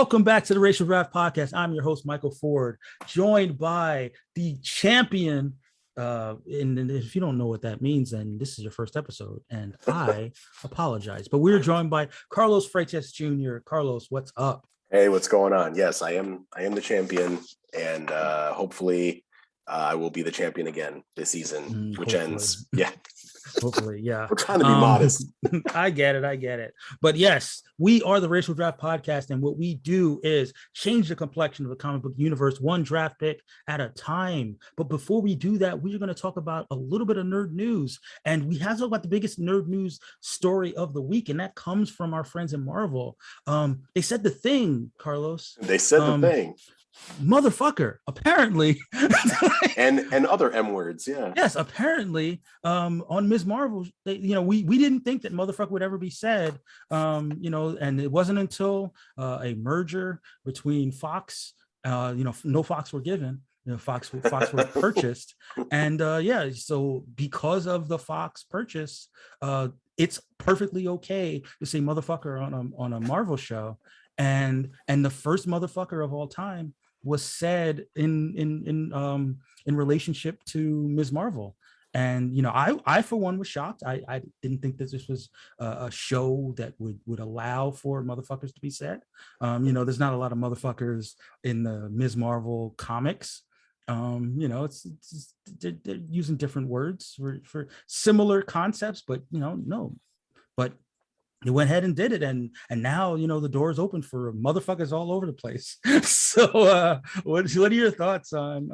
Welcome back to the Racial Draft Podcast. I'm your host, Michael Ford, joined by the champion. And if you don't know what that means, then this is your first episode, and I apologize. But we're joined by Carlos Freitas Jr. Carlos, what's up? Hey, what's going on? Yes, I am the champion, and hopefully I will be the champion again this season, which hopefully. ends. Yeah. Hopefully, yeah. We're trying to be modest. I get it. But yes, we are the Racial Draft Podcast, and what we do is change the complexion of the comic book universe one draft pick at a time. But before we do that, we're going to talk about a little bit of nerd news, and we have to talk about the biggest nerd news story of the week, and that comes from our friends in Marvel. They said the thing, Carlos. They said the thing. Motherfucker, apparently. and other M words, yeah. Yes, apparently on Ms. Marvel, we didn't think that motherfucker would ever be said, and it wasn't until a merger between Fox, no Fox were given, Fox were purchased, and so because of the Fox purchase, it's perfectly okay to say motherfucker on a Marvel show, and the first motherfucker of all time was said in relationship to Ms. Marvel. And, I for one was shocked. I didn't think that this was a show that would allow for motherfuckers to be said. There's not a lot of motherfuckers in the Ms. Marvel comics. It's they're using different words for similar concepts, but, no. But they went ahead and did it, and now the door is open for motherfuckers all over the place. So what are your thoughts on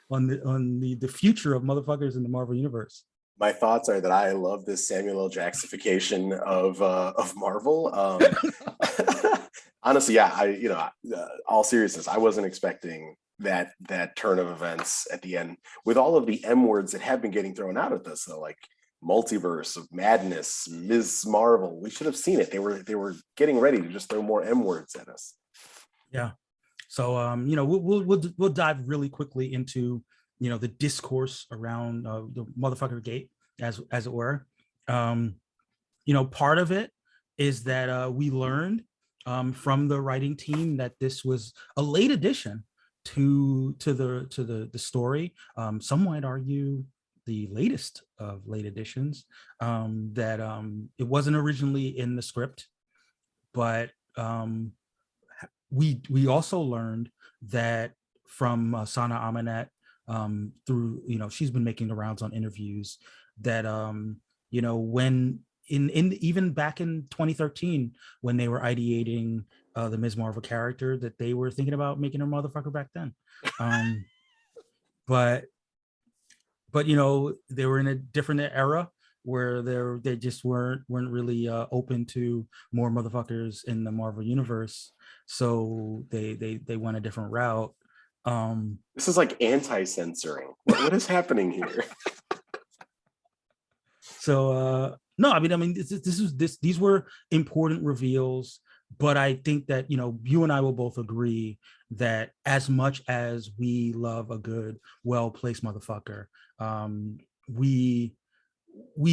the future of motherfuckers in the Marvel universe? My thoughts are that I love this Samuel L. Jackson-ification of Marvel. Honestly, yeah, all seriousness, I wasn't expecting that turn of events at the end with all of the M words that have been getting thrown out at us, though, like multiverse of madness, Ms. Marvel. We should have seen it. They were getting ready to just throw more M words at us. Yeah. So we'll dive really quickly into the discourse around the motherfucker gate, as it were. Part of it is that we learned from the writing team that this was a late addition to the story. Some might argue the latest of late editions, that it wasn't originally in the script, but we also learned that from Sana Amanat, through she's been making the rounds on interviews, that when in even back in 2013 when they were ideating the Ms. Marvel character, that they were thinking about making her motherfucker back then, but they were in a different era where they just weren't really open to more motherfuckers in the Marvel universe, so they went a different route. This is like anti-censoring. What is happening here? So no, I mean these were important reveals, but I think that you and I will both agree that as much as we love a good, well-placed motherfucker, we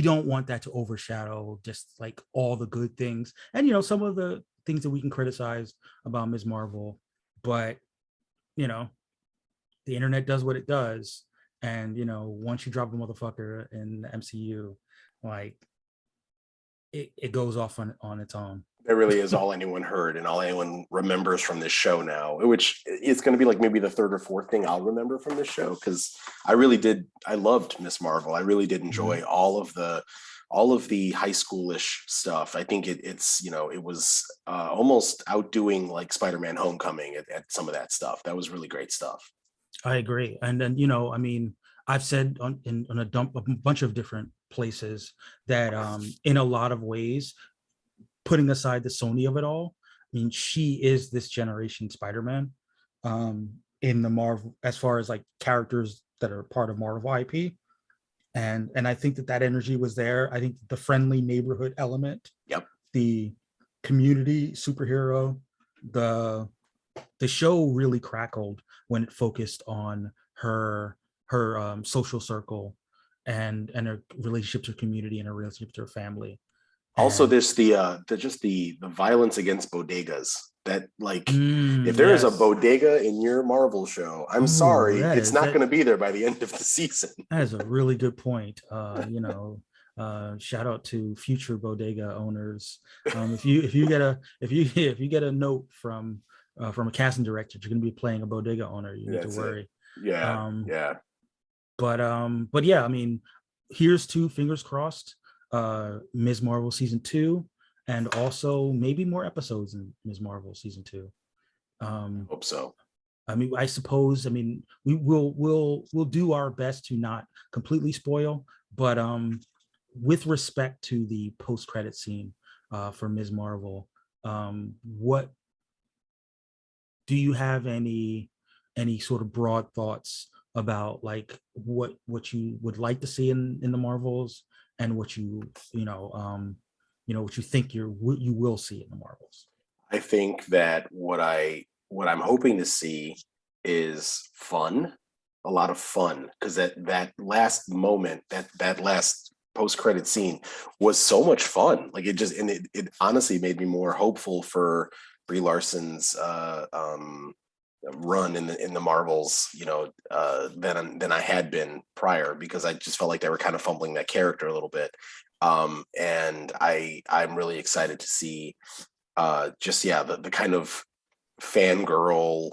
don't want that to overshadow just like all the good things and some of the things that we can criticize about Ms. Marvel. But the internet does what it does, and once you drop a motherfucker in the MCU, like it goes off on its own. That really is all anyone heard and all anyone remembers from this show now, which is going to be like maybe the third or fourth thing I'll remember from this show, because I loved Ms. Marvel. I really did enjoy all of the high schoolish stuff. I think it was almost outdoing like Spider-Man Homecoming at some of that stuff. That was really great stuff. I agree. And then I mean, I've said on a bunch of different places that in a lot of ways, putting aside the Sony of it all, I mean, she is this generation Spider-Man in the Marvel, as far as like characters that are part of Marvel IP. And I think that energy was there. I think the friendly neighborhood element, the community superhero, the show really crackled when it focused on her social circle and her relationship to her community and her relationship to her family. Also, And there's the violence against bodegas. That like, if there is a yes. bodega in your Marvel show, I'm Ooh, sorry, it's not going to be there by the end of the season. that is a really good point. Shout out to future bodega owners. If you get a note from a casting director, you're going to be playing a bodega owner. You need to That's it. worry. Yeah, Um, yeah. but yeah, I mean, here's to fingers crossed. Ms. Marvel season 2, and also maybe more episodes in Ms. Marvel season 2. I Um, hope so. I mean, I suppose. I mean, we'll do our best to not completely spoil, but with respect to the post credit scene for Ms. Marvel, what do you have any sort of broad thoughts about, like, what you would like to see in the Marvels, and what what you think you will see in the Marvels? I think that what I'm hoping to see is fun, a lot of fun, because that last moment, that last post credit scene was so much fun. Like it honestly made me more hopeful for Brie Larson's run in the Marvels, than I had been prior, because I just felt like they were kind of fumbling that character a little bit. And I'm really excited to see just the kind of fangirl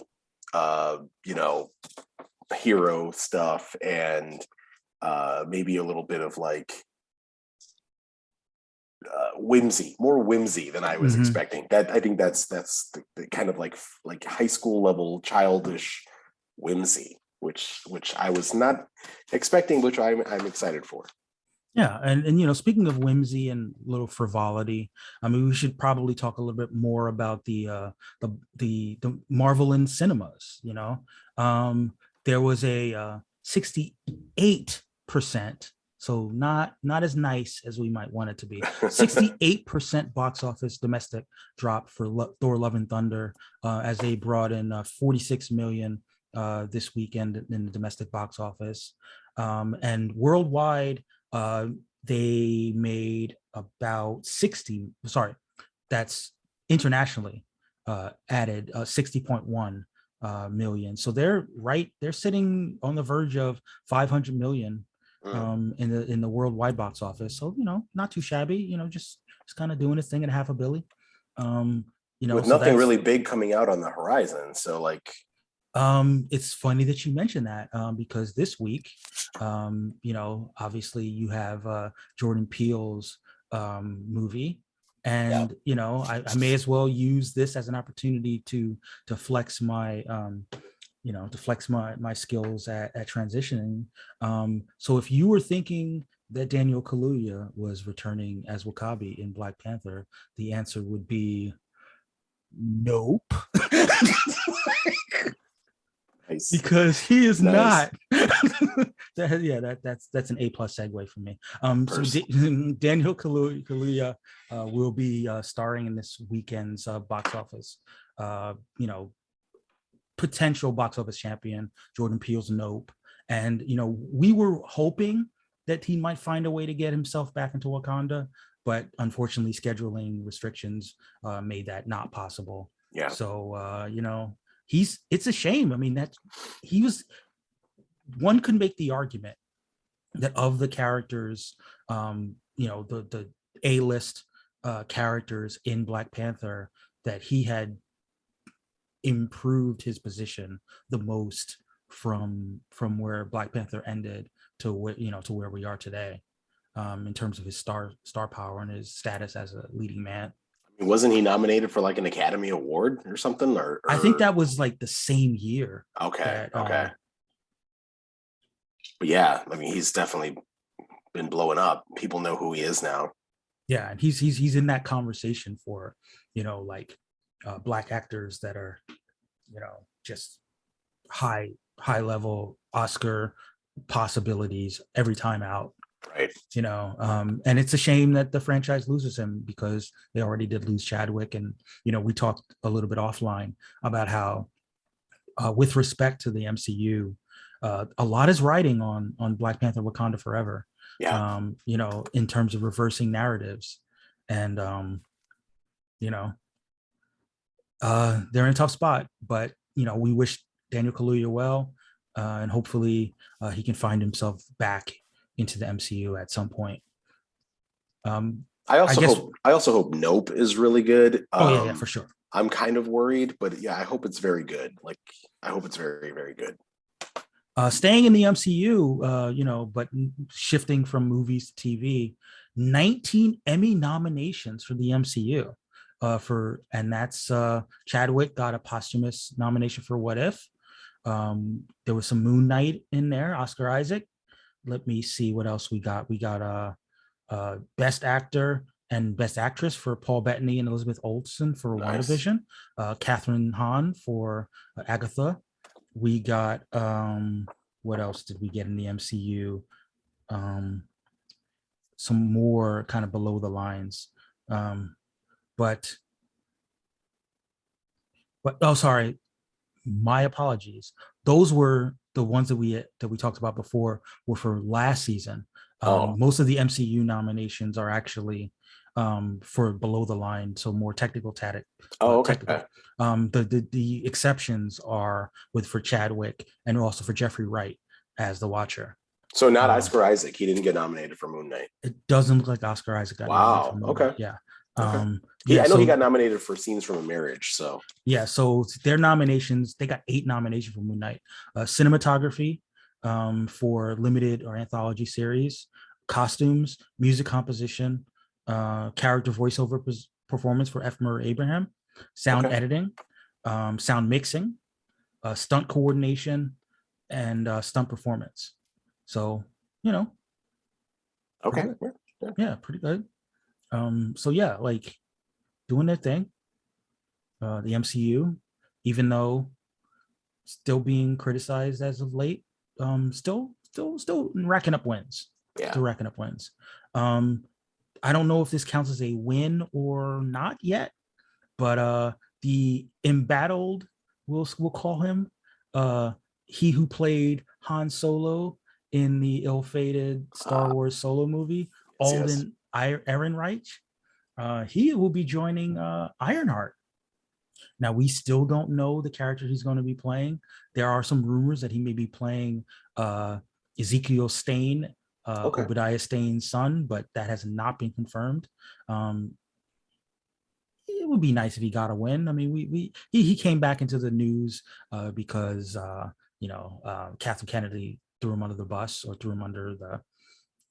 hero stuff, and maybe a little bit of like more whimsy than I was Mm-hmm. expecting. That I think that's the kind of like high school level childish whimsy, which I was not expecting, which I'm excited for. Yeah, and speaking of whimsy and little frivolity, I mean, we should probably talk a little bit more about the Marvel in cinemas. There was a 68%, so not as nice as we might want it to be. 68% box office domestic drop for Thor: Love and Thunder, as they brought in 46 million this weekend in the domestic box office, and worldwide uh, they made about 60, sorry, that's internationally, added 60.1 million. So they're sitting on the verge of 500 million Mm. in the worldwide box office. So, not too shabby, just kind of doing its thing at half a billy. Um, With so nothing that's really big coming out on the horizon, so like, It's funny that you mentioned that, because this week, obviously you have Jordan Peele's movie, yeah, and I may as well use this as an opportunity to flex my skills at transitioning. So if you were thinking that Daniel Kaluuya was returning as W'Kabi in Black Panther, the answer would be nope. nice, Because he is nice. not. That's an A+ segue for me. So Purse. Daniel Kaluuya will be starring in this weekend's box office. Potential box office champion Jordan Peele's Nope, and we were hoping that he might find a way to get himself back into Wakanda, but unfortunately, scheduling restrictions made that not possible. Yeah. So it's a shame. I mean, that he was one could make the argument that of the characters, the A-list characters in Black Panther, that he had improved his position the most from where Black Panther ended to where we are today, in terms of his star power and his status as a leading man. Wasn't he nominated for like an Academy Award or something? I think that was like the same year Okay, that okay. But yeah, I mean, he's definitely been blowing up. People know who he is now. yeah, and he's in that conversation for like Black actors that are just high level Oscar possibilities every time out. Right. And it's a shame that the franchise loses him, because they already did lose Chadwick. And we talked a little bit offline about how, with respect to the MCU, a lot is riding on Black Panther: Wakanda Forever. Yeah. In terms of reversing narratives. and you know, they're in a tough spot. But we wish Daniel Kaluuya well, and hopefully he can find himself back into the MCU at some point. I I also guess. hope Nope is really good. Oh yeah, for sure. I'm kind of worried, but yeah, I hope it's very good. Like, I hope it's very, very good. Staying in the MCU, but shifting from movies to TV, 19 Emmy nominations for the MCU. And that's Chadwick got a posthumous nomination for What If. There was some Moon Knight in there, Oscar Isaac. Let me see what else we got. We got Best Actor and Best Actress for Paul Bettany and Elizabeth Olsen for Nice. WandaVision. Catherine Hahn for Agatha. We got what else did we get in the MCU? Some more kind of below the lines. But oh, sorry, my apologies. Those were the ones that we talked about before were for last season. Most of the MCU nominations are actually for below the line, so more technical. Okay. Technical. The exceptions are for Chadwick and also for Jeffrey Wright as the Watcher. So not Oscar Isaac. He didn't get nominated for Moon Knight. It doesn't look like Oscar Isaac got nominated for Moon Knight. Yeah. Okay. I know he got nominated for Scenes from a Marriage. So yeah, so their nominations, they got 8 nominations for Moon Knight. Cinematography for limited or anthology series, costumes, music composition, character voiceover performance for F. Murray Abraham, sound editing, sound mixing, stunt coordination, and stunt performance. So, okay. Yeah, pretty good. So yeah, like doing their thing. The MCU, even though still being criticized as of late, still racking up wins. Yeah. Still racking up wins. I don't know if this counts as a win or not yet, but the embattled, we'll call him, he who played Han Solo in the ill-fated Star Wars Solo movie, Alden Ehrenreich, he will be joining Ironheart. Now, we still don't know the character he's going to be playing. There are some rumors that he may be playing Ezekiel Stane, Obadiah Stane's son, but that has not been confirmed. It would be nice if he got a win. I mean, he came back into the news because Catherine Kennedy threw him under the bus, or threw him under the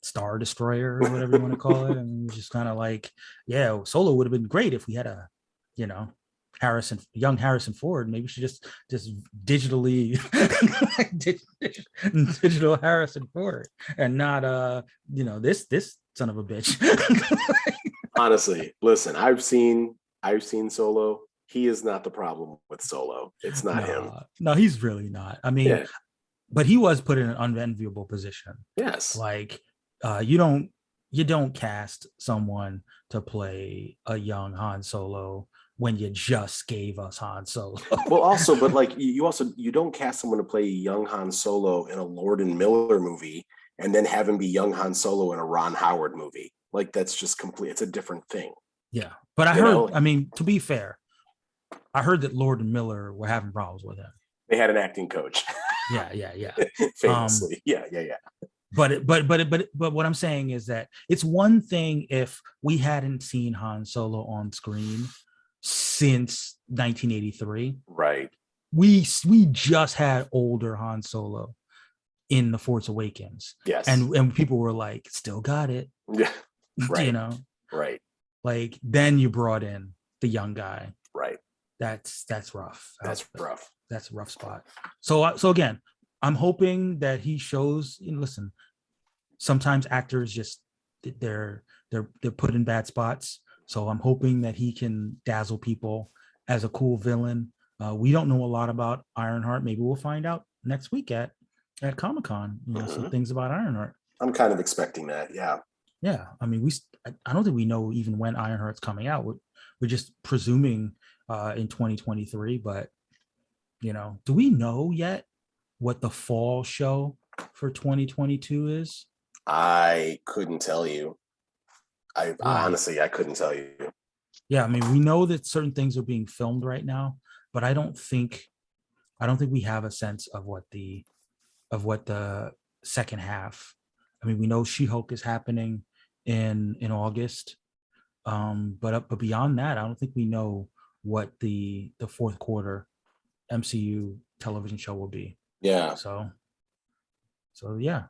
Star Destroyer, or whatever you want to call it. And it was just kind of like, yeah, Solo would have been great if we had a, young Harrison Ford. Maybe we should just digitally digital Harrison Ford, and not this son of a bitch. Honestly, listen, I've seen Solo. He is not the problem with Solo. It's not him. No, he's really not. I mean, but he was put in an unenviable position. Yes. Like you don't cast someone to play a young Han Solo when you just gave us Han Solo. Well, also, but like you don't cast someone to play young Han Solo in a Lord and Miller movie and then have him be young Han Solo in a Ron Howard movie. Like, that's just complete. It's a different thing. Yeah, but I heard. I mean, to be fair, I heard that Lord and Miller were having problems with him. They had an acting coach. Yeah. Famously, yeah. But what I'm saying is that it's one thing if we hadn't seen Han Solo on screen since 1983. Right. We just had older Han Solo in The Force Awakens. Yes. And people were like, still got it. Yeah. Right. Right. Like, then you brought in the young guy. Right. That's rough. That's rough. That's a rough spot. So again, I'm hoping that he shows, listen, sometimes actors just, they're put in bad spots. So I'm hoping that he can dazzle people as a cool villain. We don't know a lot about Ironheart. Maybe we'll find out next week at Comic-Con, some things about Ironheart. I'm kind of expecting that. Yeah. Yeah. I mean, I don't think we know even when Ironheart's coming out. We're just presuming in 2023, but do we know yet what the fall show for 2022 is? I couldn't tell you. I honestly, I couldn't tell you. Yeah, I mean, we know that certain things are being filmed right now, but I don't think we have a sense of what the second half. I mean, we know She-Hulk is happening in August, but beyond that, I don't think we know what the fourth quarter MCU television show will be. Yeah. So yeah,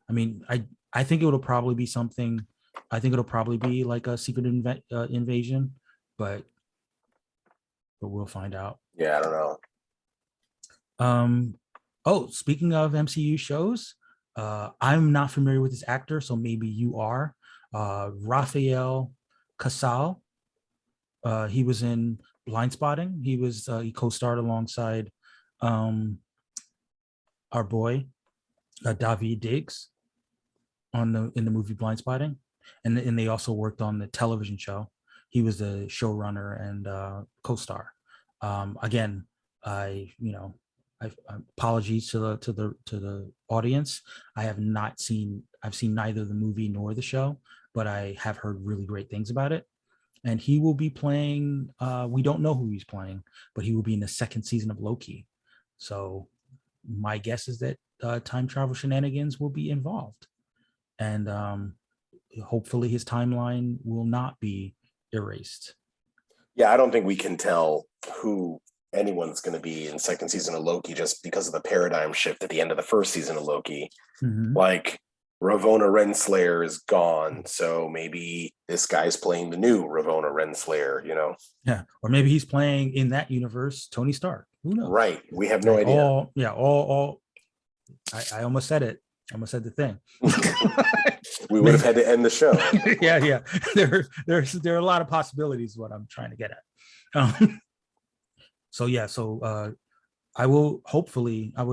I mean, I think it'll probably be something. I think it'll probably be like a secret invasion, but we'll find out. Yeah, I don't know. Oh, speaking of MCU shows, I'm not familiar with this actor, so maybe you are. Rafael Casal. He was in Blind Spotting. He co-starred alongside um, our boy David Diggs in the movie Blind Spotting, and they also worked on the television show. He was the showrunner and co-star. Again, I apologies to the audience. I've seen neither the movie nor the show, but I have heard really great things about it. And he will be playing. We don't know who he's playing, but he will be in the second season of Loki. So my guess is that time travel shenanigans will be involved, and hopefully his timeline will not be erased. Yeah, I don't think we can tell who anyone's going to be in second season of Loki just because of the paradigm shift at the end of the first season of Loki. Mm-hmm. Like Ravonna Renslayer is gone, so maybe this guy's playing the new Ravonna Renslayer, Yeah, or maybe he's playing in that universe Tony Stark. Who knows? Right. We have no idea. All. I almost said it. I almost said the thing. We would have had to end the show. Yeah. There are a lot of possibilities. What I'm trying to get at. So I will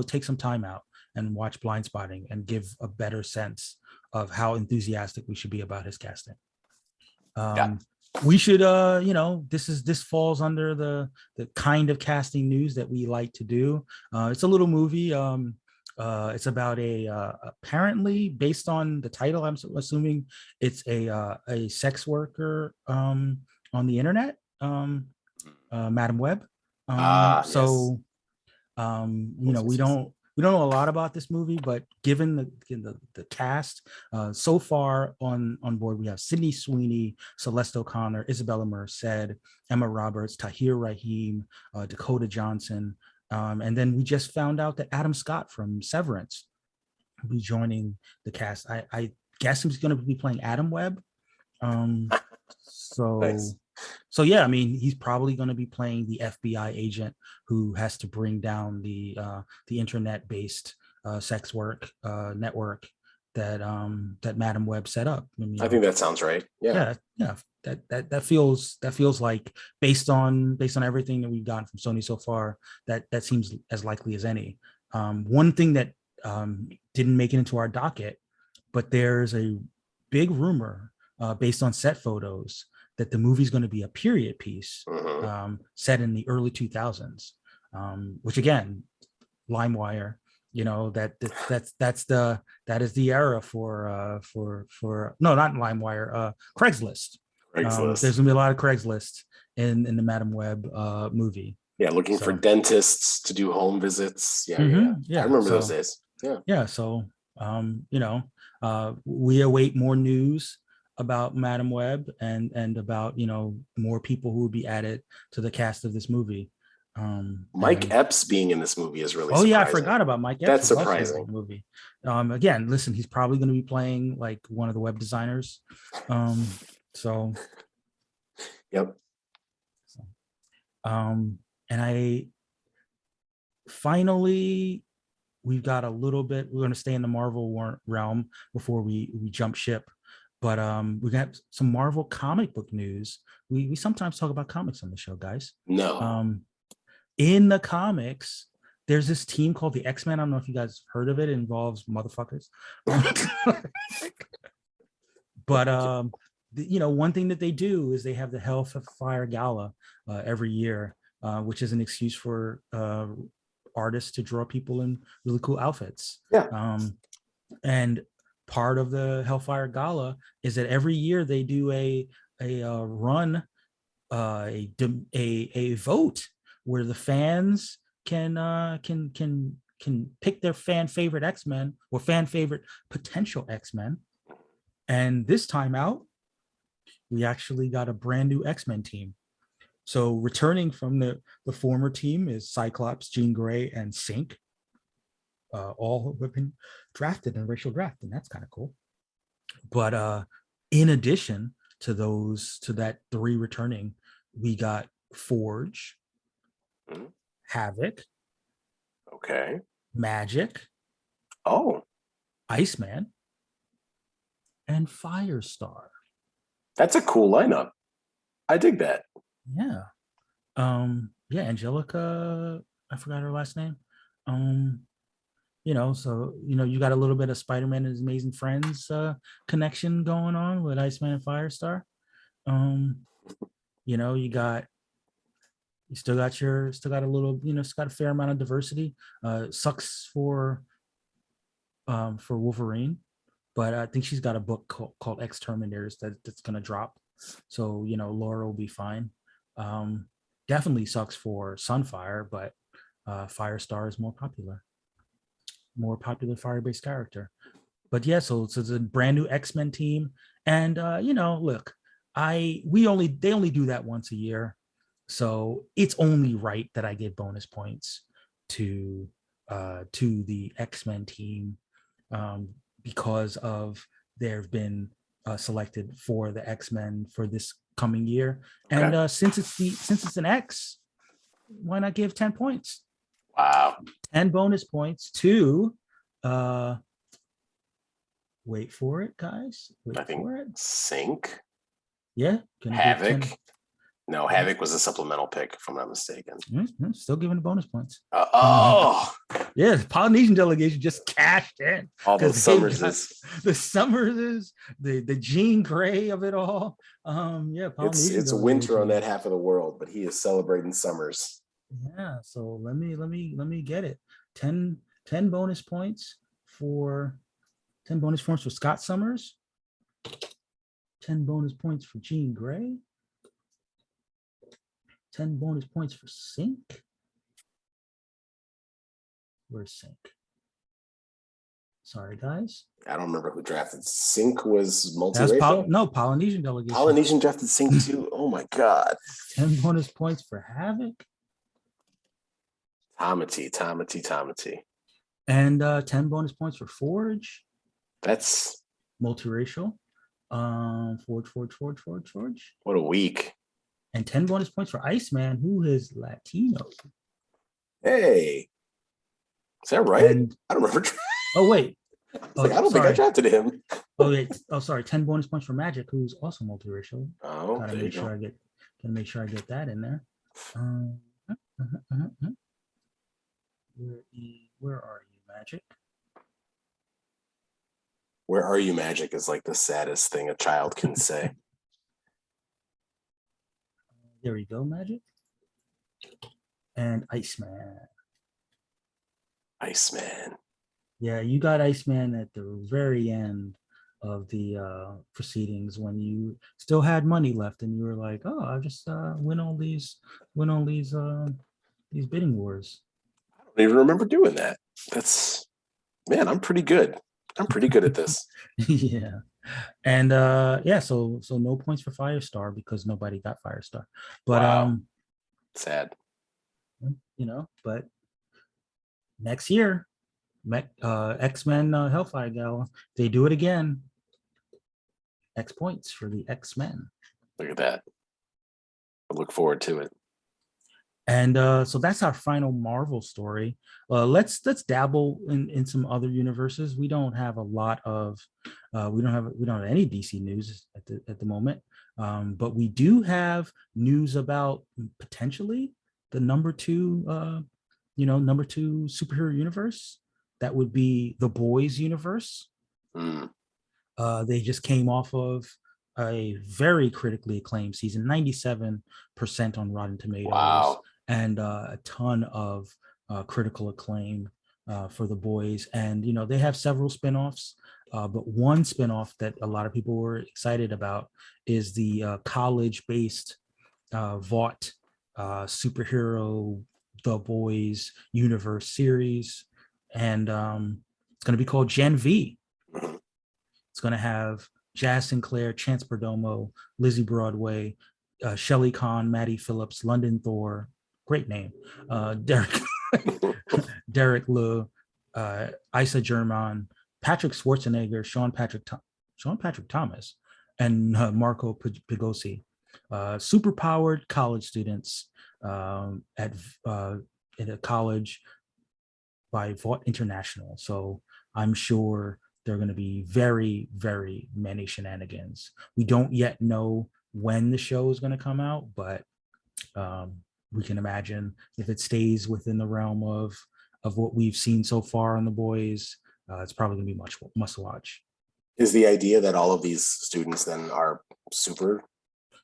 take some time out and watch Blind Spotting and give a better sense of how enthusiastic we should be about his casting. We should this falls under the kind of casting news that we like to do. It's a little movie. It's about apparently, based on the title, I'm assuming it's a sex worker on the internet, Madam Web. Yes. We don't know a lot about this movie, but given the cast, so far on board, we have Sydney Sweeney, Celeste O'Connor, Isabella Merced, Emma Roberts, Tahir Rahim, Dakota Johnson, and then we just found out that Adam Scott from Severance will be joining the cast. I guess he's going to be playing Adam Webb. Nice. So yeah, I mean, he's probably going to be playing the FBI agent who has to bring down the internet-based sex work network that Madam Web set up. I think that sounds right. Yeah. That feels like based on everything that we've gotten from Sony so far, that seems as likely as any. One thing that didn't make it into our docket, but there's a big rumor based on set photos that the movie's going to be a period piece set in the early 2000s, which again, LimeWire, that is the era for no, not LimeWire, Craigslist. There's gonna be a lot of Craigslist in the Madam Web movie. Yeah, looking for dentists to do home visits. Yeah, I remember those days. Yeah. So we await more news about Madam Web and about more people who will be added to the cast of this movie. Mike Epps being in this movie is really surprising. Yeah, I forgot about Mike Epps. That's surprising. Movie. Again, listen, he's probably going to be playing like one of the web designers. So yep. And I finally, we've got a little bit, we're going to stay in the Marvel realm before we jump ship. But we got some Marvel comic book news. We sometimes talk about comics on the show, guys. No. In the comics, there's this team called the X-Men. I don't know if you guys heard of it. It involves motherfuckers. But one thing that they do is they have the Hellfire Gala every year, which is an excuse for artists to draw people in really cool outfits. Yeah. And part of the Hellfire Gala is that every year they do a run, a vote where the fans can pick their fan favorite X-Men or fan favorite potential X-Men. And this time out, we actually got a brand new X-Men team. So returning from the former team is Cyclops, Jean Grey, and Sync. All have been drafted in Racial Draft, and that's kind of cool. But in addition to that 3 returning, we got Forge, Havoc, Okay. Magic, Oh, Iceman, and Firestar. that's a cool lineup. I dig that. Yeah. Yeah, Angelica, I forgot her last name. So you got a little bit of Spider-Man and His Amazing Friends connection going on with Iceman and Firestar. You still got a little, it's got a fair amount of diversity. Sucks for Wolverine, but I think she's got a book called Exterminators that's gonna drop. So Laura will be fine. Definitely sucks for Sunfire, but Firestar is more popular fire-based character. But yeah, so it's a brand new X-Men team, and look, they only do that once a year, so it's only right that I give bonus points to the X-Men team, because of they've been selected for the X-Men for this coming year. Okay. And since it's an X, why not give 10 points? Wow. 10 bonus points to wait for it, guys. I think for it. Sync. Yeah. Havoc. No, Havoc was a supplemental pick, if I'm not mistaken. Still giving the bonus points. Yeah, Polynesian delegation just cashed in. All those Summerses. The Summerses, the Jean Grey of it all. It's winter on that half of the world, but he is celebrating summers. Yeah, so let me get it. 10 bonus points for Scott Summers. 10 bonus points for Jean Grey. 10 bonus points for Sync. Where's Sync? Sorry, guys. I don't remember who drafted. Sync was multiracial? Polynesian delegation. Polynesian drafted Sync too. Oh my God. 10 bonus points for Havoc. Tomity. And 10 bonus points for Forge. That's multiracial. Forge. What a week. And 10 bonus points for Iceman, who is Latino. Hey. Is that right? I don't remember. Oh, wait. I don't think I drafted him. Sorry. 10 bonus points for Magic, who's also multiracial. Oh, gotta make sure I get that in there. Where are you, Magic? Where are you, Magic is like the saddest thing a child can say. There we go, Magic. And Iceman. Yeah, you got Iceman at the very end of the proceedings when you still had money left and you were like, oh, I'll just win all these bidding wars. I don't even remember doing that. I'm pretty good. I'm pretty good at this. Yeah. And so no points for Firestar because nobody got Firestar. But wow. Sad. But next year, X-Men Hellfire Gala, they do it again. X points for the X-Men. Look at that. I look forward to it. And so that's our final Marvel story. Let's dabble in some other universes. We don't have a lot of we don't have any DC news at the moment, but we do have news about potentially the number two superhero universe. That would be the Boys universe. They just came off of a very critically acclaimed season, 97% on Rotten Tomatoes. Wow. And a ton of critical acclaim. for the boys. And, they have several spinoffs, but one spinoff that a lot of people were excited about is the college-based Vought superhero The Boys universe series. And it's going to be called Gen V. It's going to have Jazz Sinclair, Chance Perdomo, Lizzie Broadway, Shelley Kahn, Maddie Phillips, London Thor, great name, Derek Liu, Isa German, Patrick Schwarzenegger, Sean Patrick Thomas, and Marco Pigosi. Superpowered college students at a college by Vought International. So I'm sure there are going to be very, very many shenanigans. We don't yet know when the show is going to come out, but we can imagine if it stays within the realm of what we've seen so far on The Boys, it's probably going to be must watch. Is the idea that all of these students then are super?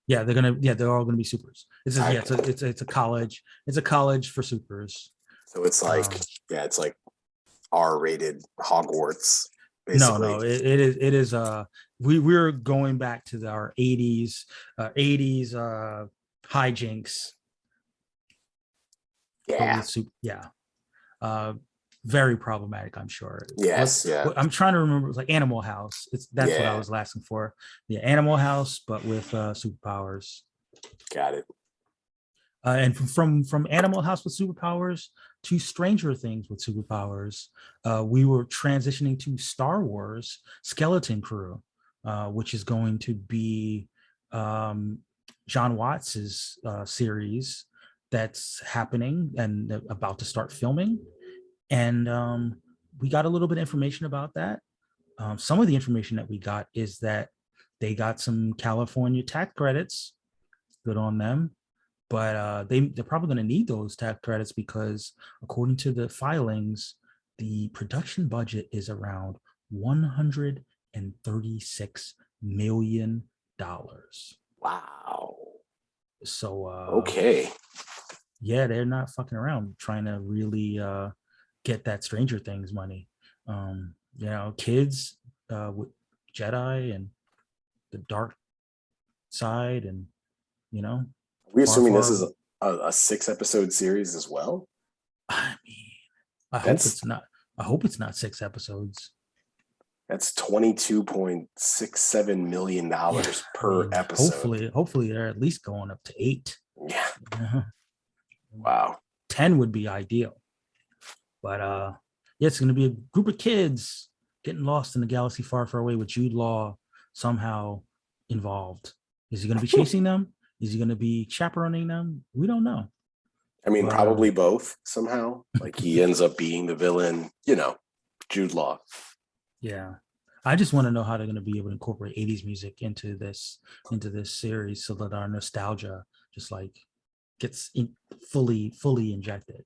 Yeah, they're all gonna be supers. It's a college. It's a college for supers. So it's like it's like R-rated Hogwarts. Basically. No, it is. We're going back to our 80s hijinks. Yeah. Very problematic, I'm sure. Yes, I'm trying to remember. It was like Animal House. That's what I was asking for. Yeah, Animal House, but with superpowers. Got it. And from Animal House with superpowers to Stranger Things with superpowers, we were transitioning to Star Wars Skeleton Crew, which is going to be John Watts's series that's happening and about to start filming. And we got a little bit of information about that. Some of the information that we got is that they got some California tax credits. Good on them. But they're probably going to need those tax credits because according to the filings, the production budget is around $136 million. Wow. So, okay. Yeah, they're not fucking around trying to really get that Stranger Things money. Kids with Jedi and the dark side, and we're assuming this is a 6-episode series as well. I mean, I hope it's not 6 episodes. That's $22.67 million per episode. Hopefully they're at least going up to 8. Yeah. Wow. 10 would be ideal. But it's going to be a group of kids getting lost in a galaxy far, far away with Jude Law somehow involved. Is he going to be chasing them? Is he going to be chaperoning them? We don't know. I mean, probably both somehow. Like he ends up being the villain, Jude Law. Yeah. I just want to know how they're going to be able to incorporate 80s music into this series so that our nostalgia just like gets fully injected.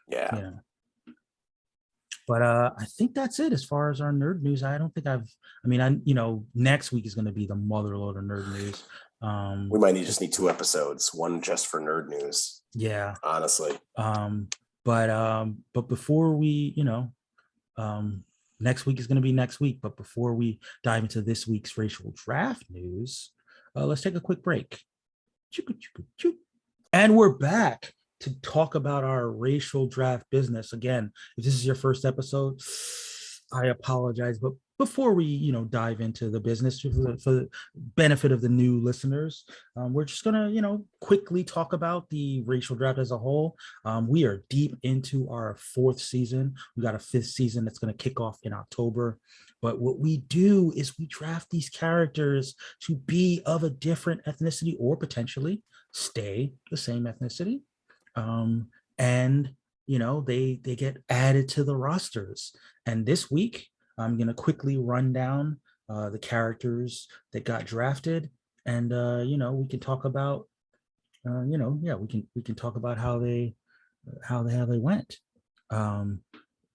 Yeah. But I think that's it as far as our nerd news. I don't think next week is going to be the motherload of nerd news. We might just need 2 episodes, one just for nerd news. Yeah. Honestly. But before we, next week is going to be next week. But before we dive into this week's racial draft news, let's take a quick break. And we're back to talk about our racial draft business. Again, if this is your first episode, I apologize. But before we, dive into the business for the benefit of the new listeners, we're just going to, quickly talk about the racial draft as a whole. We are deep into our 4th season. We got a 5th season that's going to kick off in October. But what we do is we draft these characters to be of a different ethnicity or potentially stay the same ethnicity. And they get added to the rosters. And this week I'm going to quickly run down the characters that got drafted, and we can talk about we can talk about how they went.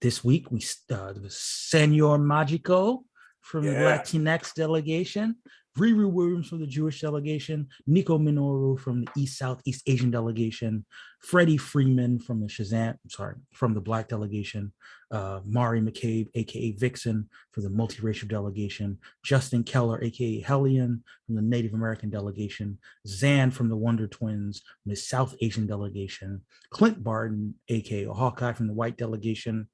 This week we Senor Magico from the Latinx Delegation Riri Williams from the Jewish delegation, Nico Minoru from the Southeast Asian delegation, Freddie Freeman from from the Black delegation, Mari McCabe, aka Vixen, for the multiracial delegation, Justin Keller, aka Hellion, from the Native American delegation, Zan from the Wonder Twins, from the South Asian delegation, Clint Barton, aka Hawkeye, from the White delegation,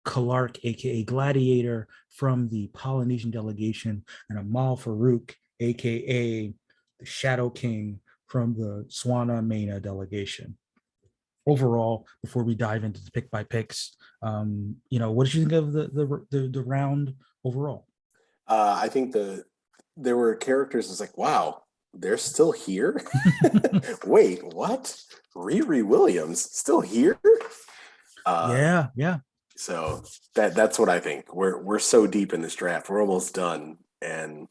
Clark, aka Gladiator, from the Polynesian delegation, and Amal Farouk, aka the Shadow King, from the Swana Mena delegation. Overall, before we dive into the pick by picks, what did you think of the round overall? I think there were characters that's like, wow, they're still here. Wait, what? Riri Williams still here? Yeah. So that's what I think. We're so deep in this draft. We're almost done, and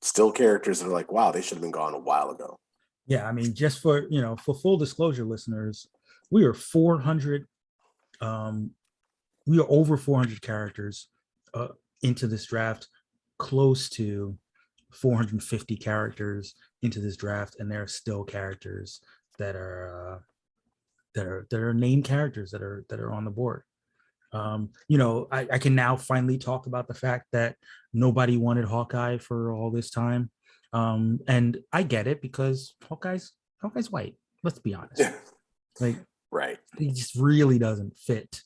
still characters that are like, wow, they should have been gone a while ago. Yeah, I mean, just for full disclosure, listeners, we are 400. We are over 400 characters into this draft, close to 450 characters into this draft, and there are still characters that are named characters that are on the board. I can now finally talk about the fact that nobody wanted Hawkeye for all this time. And I get it, because Hawkeye's white. Let's be honest. Like, right. He just really doesn't fit.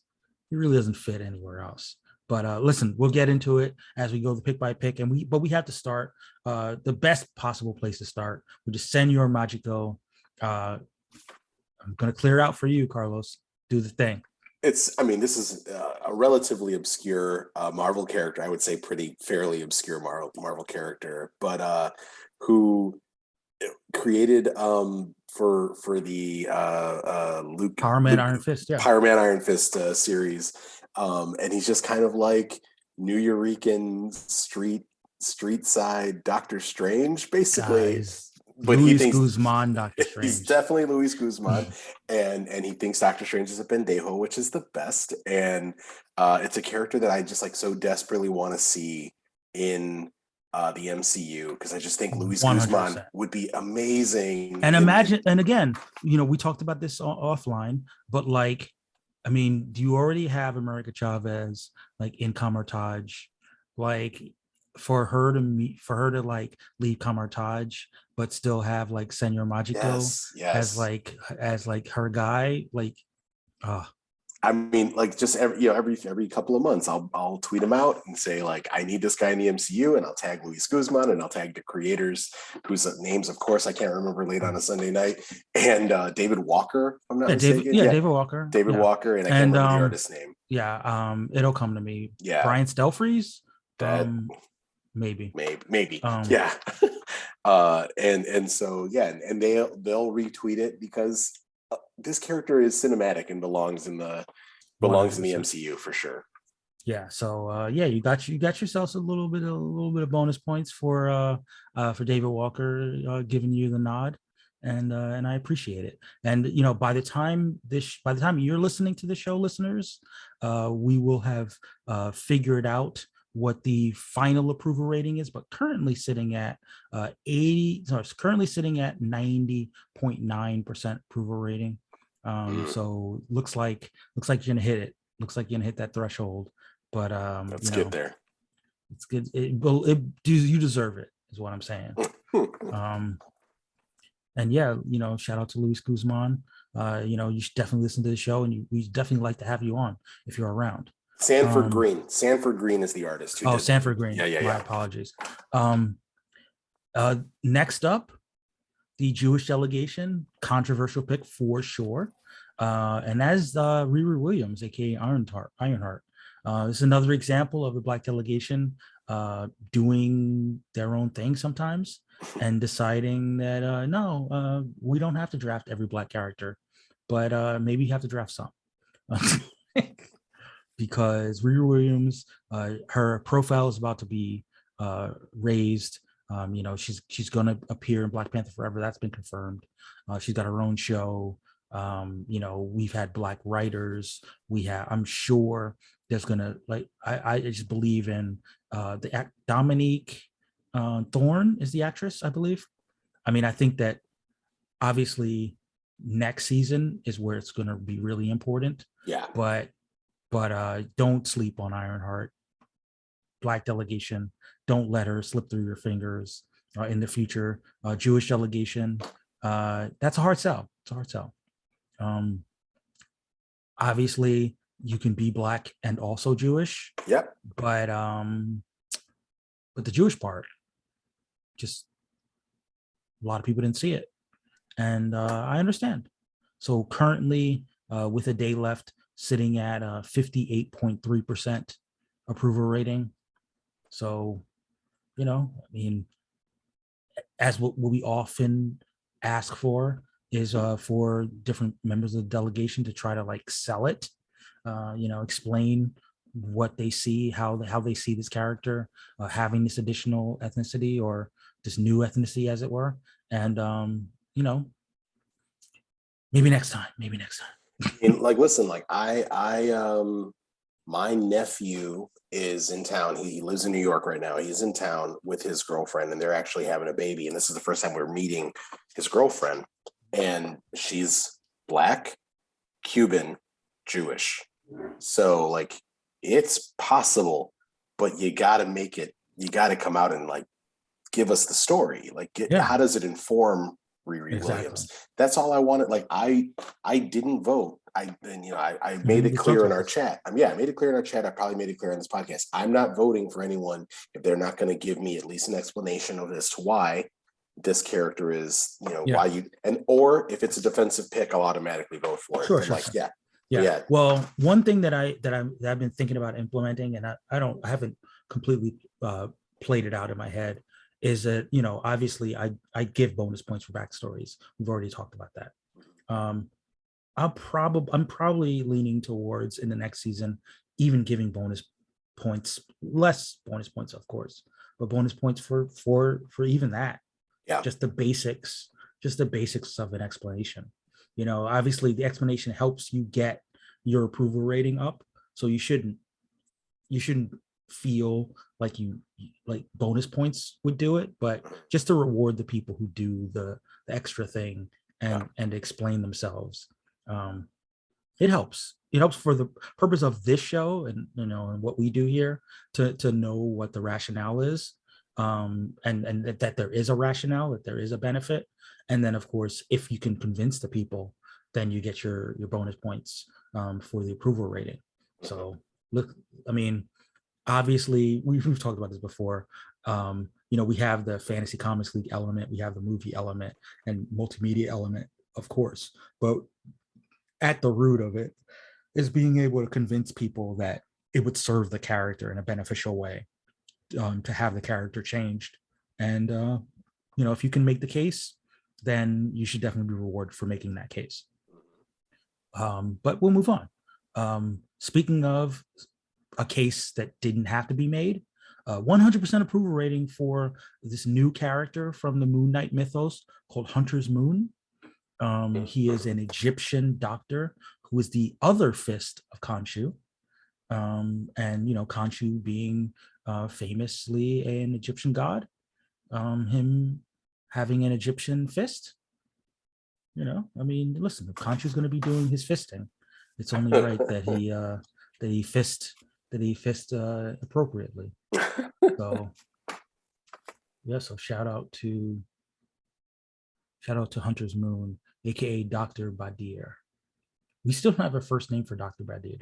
He really doesn't fit anywhere else. But listen, we'll get into it as we go the pick by pick. But we have to start the best possible place to start, which is Senor Magico. I'm going to clear out for you, Carlos. Do the thing. This is a relatively obscure Marvel character. I would say fairly obscure Marvel character, but who created for the Luke Power Man Iron Fist, yeah. Power Man Iron Fist series, and he's just kind of like New Yorican street side Doctor Strange, basically. Guys. But Luis he thinks Guzman, Doctor Strange. He's definitely Luis Guzman, and he thinks Doctor Strange is a pendejo, which is the best. And it's a character that I just like so desperately want to see in the MCU, because I just think Luis 100%. Guzman would be amazing. And imagine, and again, we talked about this offline, but like, I mean, do you already have America Chavez like in Kamartaj, like for her to like leave Kamartaj, but still have like Senor Magico as like her guy, like I mean, like just every couple of months I'll tweet him out and say like, I need this guy in the MCU, and I'll tag Luis Guzman and I'll tag the creators, whose names of course I can't remember late on a Sunday night, and David Walker, if I'm not mistaken. David Walker. David Walker, and I can't remember the artist's name. Yeah, it'll come to me. Yeah. Brian Stelfreeze. Maybe. Yeah. And so and they'll retweet it, because this character is cinematic and belongs in the 100%. MCU for sure. Yeah. So you got yourselves a little bit of bonus points for David Walker giving you the nod, and I appreciate it. And by the time you're listening to the show, listeners, we will have figured out what the final approval rating is, but currently sitting at 90.9% approval rating. So looks like you're gonna hit it. Looks like you're gonna hit that threshold. But let's get there. It's good. You deserve it, is what I'm saying. And shout out to Luis Guzman. You should definitely listen to the show, and we definitely like to have you on if you're around. Sanford Green is the artist. Sanford Green. Yeah. My apologies. Next up, the Jewish delegation, controversial pick for sure. And that's Riri Williams, aka Ironheart. This is another example of the Black delegation doing their own thing sometimes, and deciding that no, we don't have to draft every Black character, but maybe you have to draft some. Because Riri Williams, her profile is about to be raised. She's going to appear in Black Panther Forever. That's been confirmed. She's got her own show. We've had Black writers. I'm sure there's going to I just believe in the Dominique Thorne is the actress, I believe. I mean, I think that obviously next season is where it's going to be really important. Yeah. But don't sleep on Ironheart. Black delegation. Don't let her slip through your fingers in the future. Jewish delegation. That's a hard sell. It's a hard sell. Obviously, you can be Black and also Jewish. Yep. But the Jewish part, just a lot of people didn't see it, and I understand. So currently, with a day left, sitting at 58.3% approval rating. So, I mean, as what we often ask for is for different members of the delegation to try to like sell it, explain what they see, how they see this character having this additional ethnicity or this new ethnicity, as it were. And, maybe next time. And like, listen, like my nephew is in town. He lives in New York right now. He's in town with his girlfriend, and they're actually having a baby. And this is the first time we're meeting his girlfriend. And she's Black, Cuban, Jewish. So like, it's possible, but you got to make it. You got to come out and like give us the story. Like, how does it inform Riri Williams? That's all I wanted. Like, I didn't vote. I made it clear in our chat. I made it clear in our chat. I probably made it clear on this podcast. I'm not voting for anyone if they're not going to give me at least an explanation of as to why this character is, why you, and or if it's a defensive pick, I'll automatically vote for it. Sure. Yeah. Well, one thing that I've been thinking about implementing, and I haven't completely played it out in my head, is that obviously I give bonus points for backstories. We've already talked about that. I'm probably leaning towards in the next season even giving bonus points, less bonus points, of course, but bonus points for even that. Yeah. Just the basics of an explanation. Obviously the explanation helps you get your approval rating up, so you shouldn't feel like like bonus points would do it, but just to reward the people who do the extra thing and explain themselves. It helps for the purpose of this show and and what we do here to know what the rationale is, and that there is a rationale, that there is a benefit. And then of course, if you can convince the people, then you get your bonus points for the approval rating. So look, I mean, obviously we've talked about this before. We have the Fantasy Comics League element, we have the movie element and multimedia element, of course, but at the root of it is being able to convince people that it would serve the character in a beneficial way, to have the character changed. And if you can make the case, then you should definitely be rewarded for making that case. But we'll move on. Speaking of a case that didn't have to be made, 100% approval rating for this new character from the Moon Knight mythos called Hunter's Moon. He is an Egyptian doctor who is the other fist of Khonshu. And Khonshu being famously an Egyptian god, him having an Egyptian fist. I mean, listen, if Khonshu's going to be doing his fisting, it's only right that he fist appropriately. So so shout out to Hunter's Moon, aka Dr. Badir. We still don't have a first name for Dr. Badir.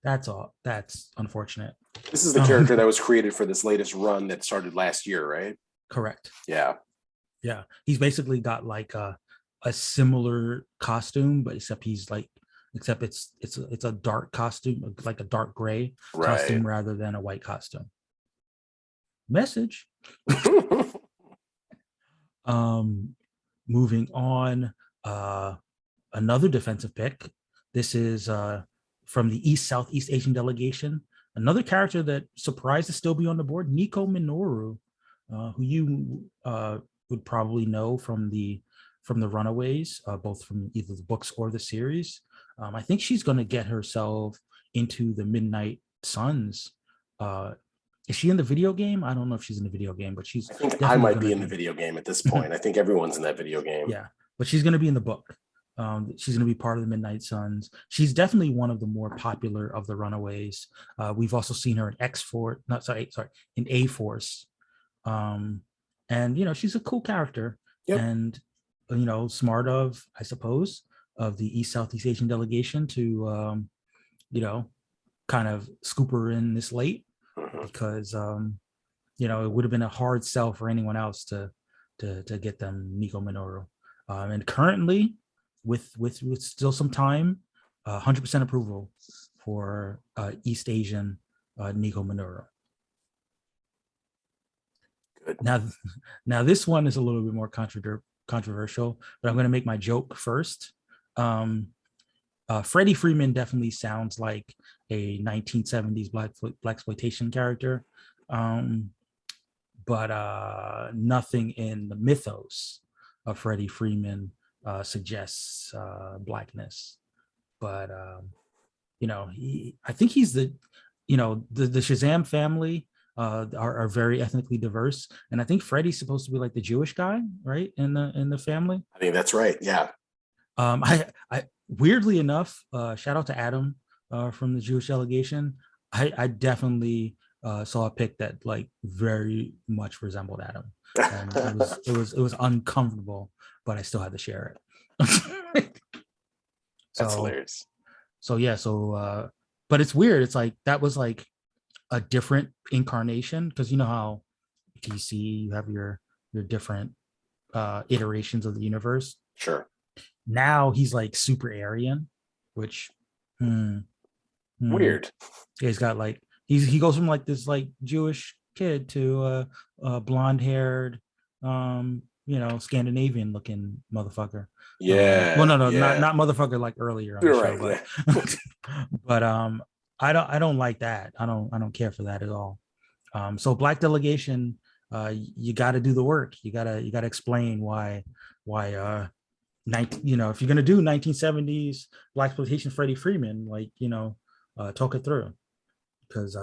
That's all. That's unfortunate. This is the character that was created for this latest run that started last year, right? Correct. Yeah. He's basically got like a similar costume, but except it's a dark costume, like a dark gray costume rather than a white costume. Message. Moving on, another defensive pick. This is from the Southeast Asian delegation. Another character that surprised to still be on the board, Nico Minoru, who you would probably know from the Runaways, both from either the books or the series. I think she's going to get herself into the Midnight Suns Is she in the video game? I don't know if she's in the video game, but she's I think I definitely might going be to in the be. video game at this point. I think everyone's in that video game. Yeah, but she's going to be in the book. She's going to be part of the Midnight Suns. She's definitely one of the more popular of the Runaways. We've also seen her in X Force, not sorry, in A Force. And she's a cool character, Yep. and smart of, I suppose, of the Southeast Asian delegation to kind of scoop her in this late, because it would have been a hard sell for anyone else to get them Nico Minoru. And currently, with still some time, 100% approval for East Asian Nico Minoru. Good. Now this one is a little bit more controversial, but I'm going to make my joke first. Freddie Freeman definitely sounds like a 1970s blaxploitation character, but nothing in the mythos of Freddie Freeman suggests blackness. But I think he's the Shazam family are very ethnically diverse, and I think Freddie's supposed to be like the Jewish guy, right, in the family. I think that's right. Yeah. I weirdly enough, shout out to Adam from the Jewish delegation. I definitely saw a pic that like very much resembled Adam, and it was uncomfortable, but I still had to share it. That's hilarious. But it's weird. It's like that was like a different incarnation, because you know how DC, you have your different iterations of the universe. Sure. Now he's like super Aryan, which weird. Yeah, he's got like he goes from like this like Jewish kid to blonde haired Scandinavian looking motherfucker. Yeah. Well, no, yeah. not motherfucker like earlier on the show, right, but but I don't like that. I don't care for that at all. So Black Delegation, you got to do the work. You gotta explain why if you're gonna do 1970s blaxploitation Freddie Freeman, like talk it through, because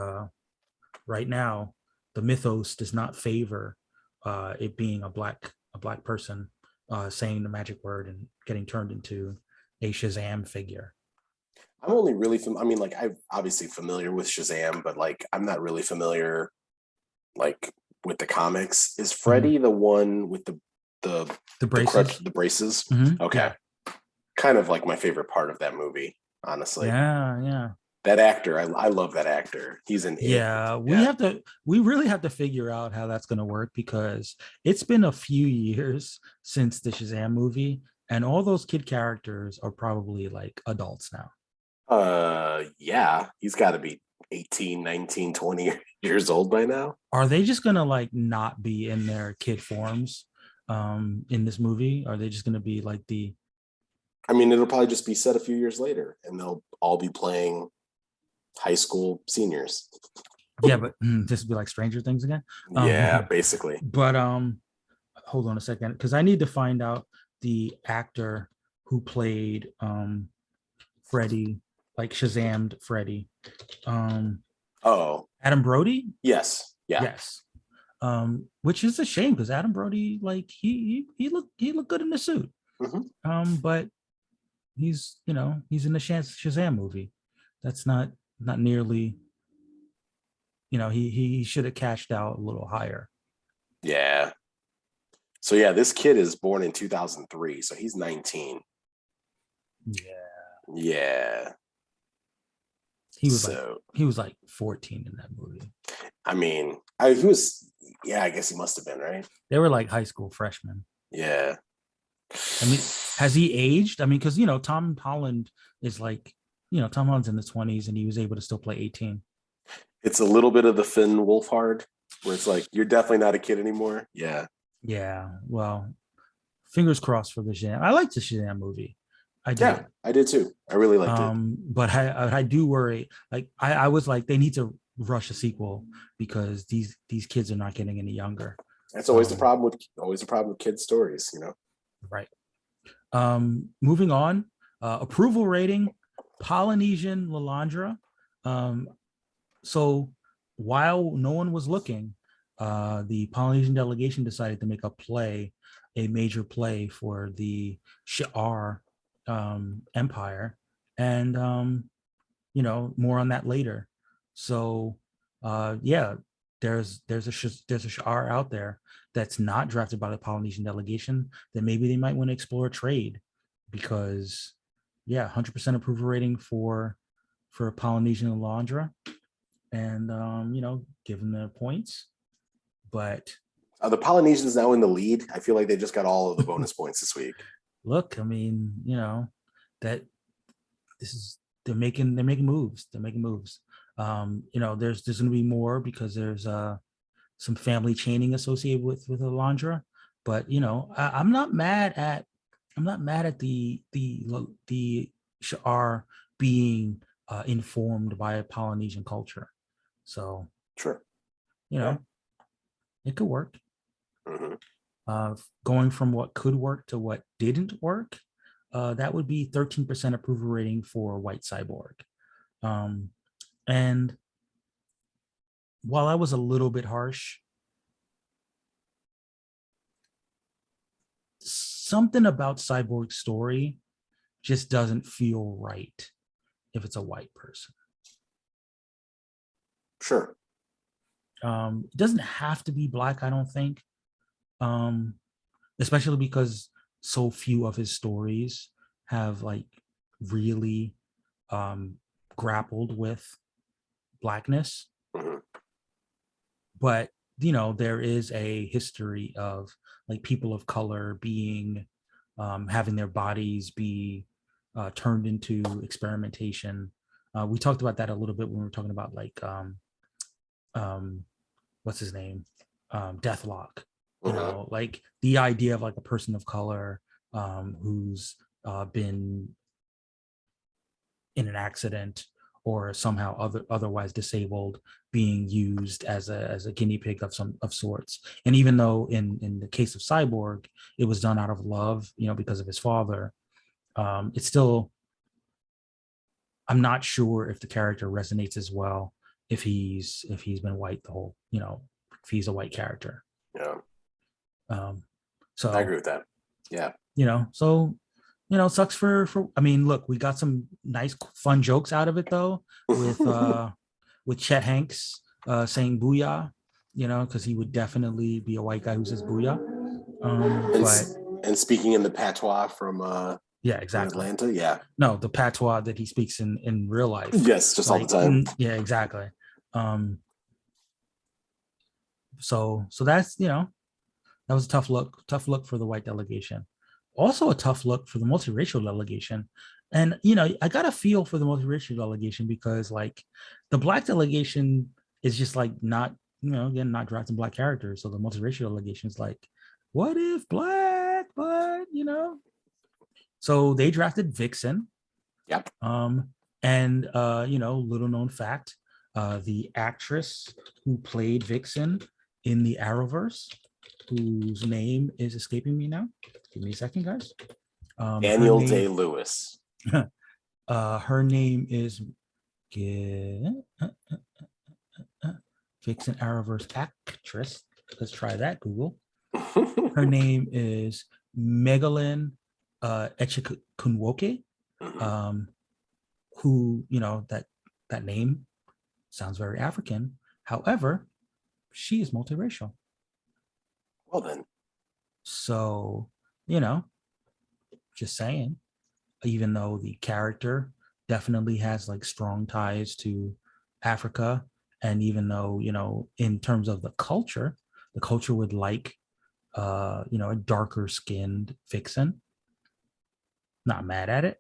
right now the mythos does not favor it being a black person saying the magic word and getting turned into a Shazam figure. I'm only really I'm obviously familiar with Shazam, but like I'm not really familiar like with the comics. Is Freddy the one with the braces? The braces? Okay. Yeah. Kind of like my favorite part of that movie, honestly. Yeah. That actor, I love that actor. He's an we really have to figure out how that's going to work, because it's been a few years since the Shazam movie, and all those kid characters are probably like adults now. Yeah, he's got to be 18, 19, 20 years old by now. Are they just going to like not be in their kid forms in this movie? Are they just going to be like it'll probably just be set a few years later, and they'll all be playing high school seniors. Yeah, but this would be like Stranger Things again. Yeah, basically. But hold on a second, because I need to find out the actor who played Freddy, like Shazammed Freddy. Adam Brody. Yes. Yeah. Yes. Which is a shame, because Adam Brody, like he looked good in the suit. But he's in the Shazam movie. That's not nearly. He should have cashed out a little higher. Yeah. So yeah, this kid is born in 2003, so he's 19. Yeah. He was like 14 in that movie. He was. Yeah, I guess he must have been, right. They were like high school freshmen. Yeah. Has he aged? Because Tom Holland is like, Tom Holland's in the 20s, and he was able to still play 18. It's a little bit of the Finn Wolfhard, where it's like, you're definitely not a kid anymore. Yeah. Yeah. Well, fingers crossed for the Shazam. I liked the Shazam movie. I did. Yeah, I did too. I really liked it. But I do worry. Like I was like, they need to rush a sequel, because these kids are not getting any younger. That's always the problem with kids' stories, Right. Moving on. Approval rating, Polynesian Lalandra. So while no one was looking, the Polynesian delegation decided to make a major play for the Shi'ar empire, and more on that later. So yeah, there's a Shi'ar out there that's not drafted by the Polynesian delegation that maybe they might want to explore trade, because 100% approval rating for Polynesian Alondra, and given the points. But Are the Polynesians now in the lead? I feel like they just got all of the bonus points this week. look, I mean, that this is they're making moves. They're making moves. There's going to be more because there's some family chaining associated with Alondra. But I'm not mad at the Shi'ar being informed by a Polynesian culture. So Sure, it could work. Mm-hmm. Going from what could work to what didn't work, that would be 13% approval rating for White Cyborg. And while I was a little bit harsh, something about Cyborg's story just doesn't feel right if it's a white person. Sure. It doesn't have to be Black, I don't think, especially because so few of his stories have like really grappled with Blackness. Mm-hmm. But there is a history of like people of color being having their bodies be turned into experimentation. We talked about that a little bit when we were talking about like what's his name, Deathlock. Like the idea of like a person of color who's been in an accident or somehow otherwise disabled, being used as a guinea pig of sorts. And even though in the case of Cyborg, it was done out of love, because of his father, it's still, I'm not sure if the character resonates as well if he's been white the whole, if he's a white character. Yeah. So I agree with that. Yeah. So sucks for I mean, look, we got some nice fun jokes out of it though, with Chet Hanks saying booyah, because he would definitely be a white guy who says booyah. And speaking in the patois from yeah, exactly. Atlanta, yeah. No, the patois that he speaks in real life. Yes, just all the time. Yeah, exactly. So that's that was a tough look for the white delegation. Also a tough look for the multiracial delegation. And I got a feel for the multiracial delegation because like the Black delegation is just like not, again, not drafting Black characters. So the multiracial delegation is like, what if Black, but so they drafted Vixen. Yep. And little known fact, the actress who played Vixen in the Arrowverse, whose name is escaping me now. Give me a second, guys. Daniel Day-Lewis. Her name is Vixen Arrowverse actress. Let's try that, Google. Her name is Megalyn Echikunwoke, who, that name sounds very African. However, she is multiracial. Well then. So, just saying, even though the character definitely has like strong ties to Africa, and even though, in terms of the culture would like, a darker skinned Vixen. Not mad at it.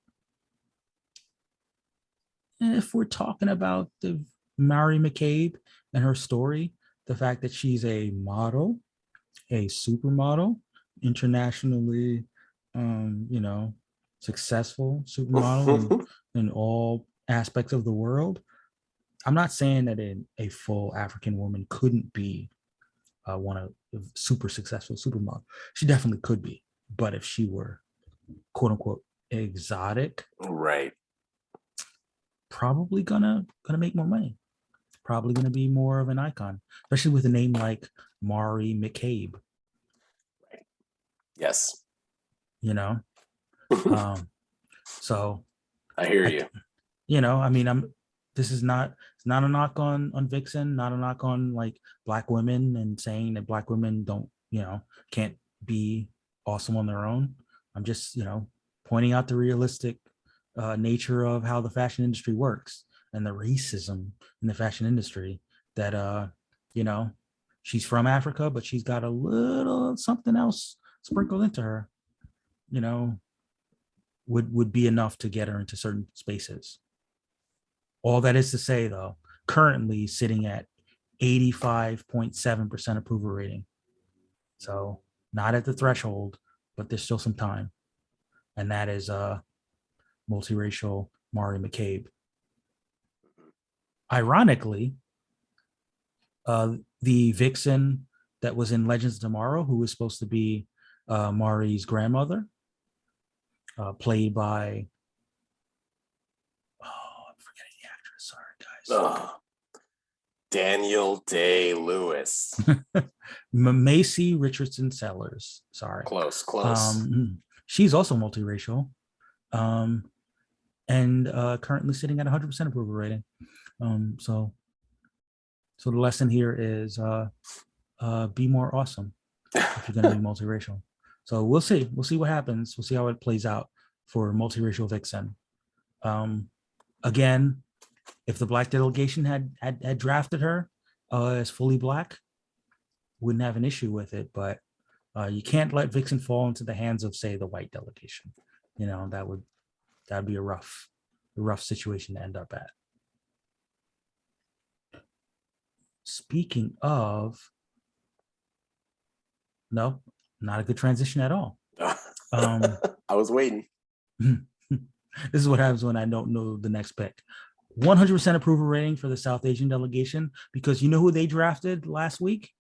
And if we're talking about the Mari McCabe and her story, the fact that she's a model, a supermodel, internationally, successful supermodel in all aspects of the world. I'm not saying that a full African woman couldn't be one of super successful supermodel. She definitely could be, but if she were quote unquote exotic, right, probably gonna make more money. probably going to be more of an icon, especially with a name like Mari McCabe. Yes. You know, so I hear you. You know, I mean, this is not, it's not a knock on Vixen, not a knock on like Black women and saying that Black women don't, you know, can't be awesome on their own. I'm just, you know, pointing out the realistic nature of how the fashion industry works and the racism in the fashion industry that you know, she's from Africa, but she's got a little something else sprinkled into her, you know, would be enough to get her into certain spaces. All that is to say, though, currently sitting at 85.7% approval rating. So not at the threshold, but there's still some time. And that is multiracial Mari McCabe. Ironically, the vixen that was in Legends of Tomorrow, who was supposed to be Mari's grandmother, played by, I'm forgetting the actress. Sorry, guys. Daniel Day-Lewis. Macy Richardson Sellers. Sorry. Close. She's also multiracial, and currently sitting at 100% approval rating. So the lesson here is be more awesome if you're going to be multiracial. So we'll see. We'll see what happens. We'll see how it plays out for multiracial vixen. Again, if the Black delegation had drafted her as fully Black, wouldn't have an issue with it. But you can't let vixen fall into the hands of, say, the white delegation. You know, that'd be a rough situation to end up at. Speaking of, no, not a good transition at all. I was waiting. This is what happens when I don't know the next pick. 100% approval rating for the South Asian delegation, because you know who they drafted last week?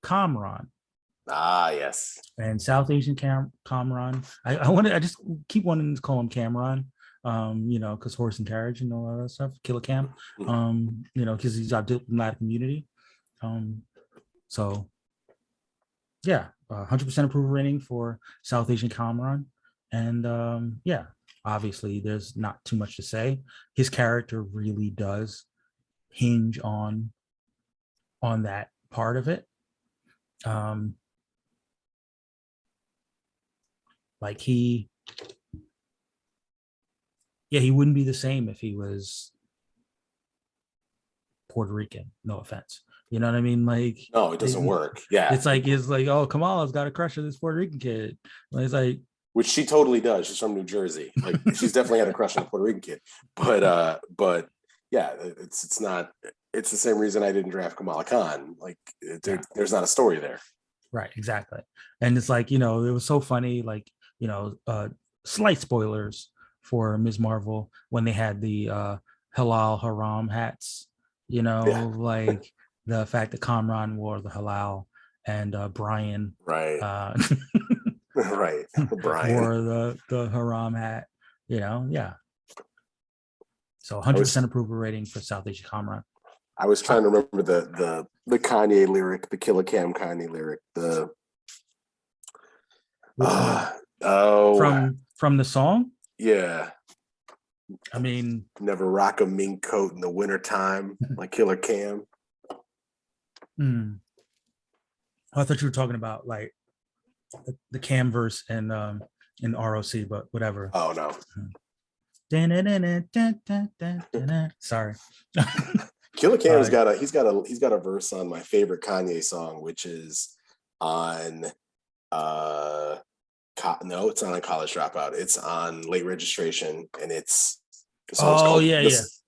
Kamran. Ah, yes. And South Asian Kamran. I just keep wanting to call him Cameron. You know, because horse and carriage and all that stuff, Killer Cam. You know, because he's our diplomatic community. So yeah, 100% approval rating for South Asian Kamran. And yeah, obviously there's not too much to say. His character really does hinge on that part of it. Like he wouldn't be the same if he was Puerto Rican. No offense. You know what I mean? Like, no, it doesn't work. Yeah. It's like, oh, Kamala's got a crush on this Puerto Rican kid. It's like, which she totally does. She's from New Jersey. Like, she's definitely had a crush on a Puerto Rican kid. But yeah, it's not. It's the same reason I didn't draft Kamala Khan. Like, there's not a story there. Right. Exactly. And it's like, you know, it was so funny. Like, you know, slight spoilers for Ms. Marvel when they had the halal haram hats. You know, like the fact that Kamran wore the halal and Brian, right, right, Brian wore the haram hat. You know, yeah. So 100% approval rating for South Asian Kamran. I was trying to remember the Kanye lyric, the Killer Cam Kanye lyric. From the song. Yeah. I mean, never rock a mink coat in the wintertime like Killer Cam. I thought you were talking about like the Cam verse in ROC, but whatever. Oh no. Sorry. Killer Cam's got a verse on my favorite Kanye song, which is on no, it's not on College Dropout. It's on Late Registration, and it's the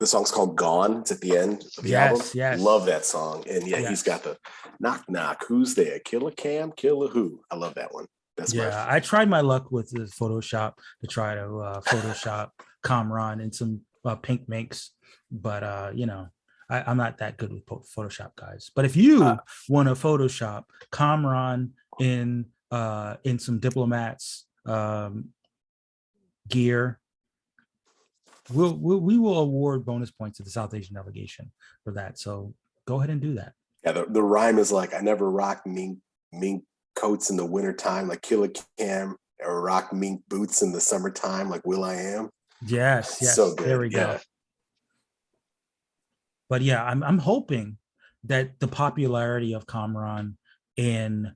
song's called Gone. It's at the end of the album. Yes. Love that song. And he's got the knock knock. Who's there? Killer Cam, Killer who? I love that one. That's I tried my luck with the Photoshop to try to Photoshop Kamran in some pink minks, but you know, I'm not that good with Photoshop, guys. But if you want to Photoshop Kamran in some diplomats gear, we will award bonus points to the South Asian delegation for that. So go ahead and do that. Yeah, the rhyme is like, I never rock mink coats in the wintertime like Killer Cam, or rock mink boots in the summertime like Will I Am. Yes, So there good. we Yeah. go. But yeah, I'm hoping that the popularity of Kamran in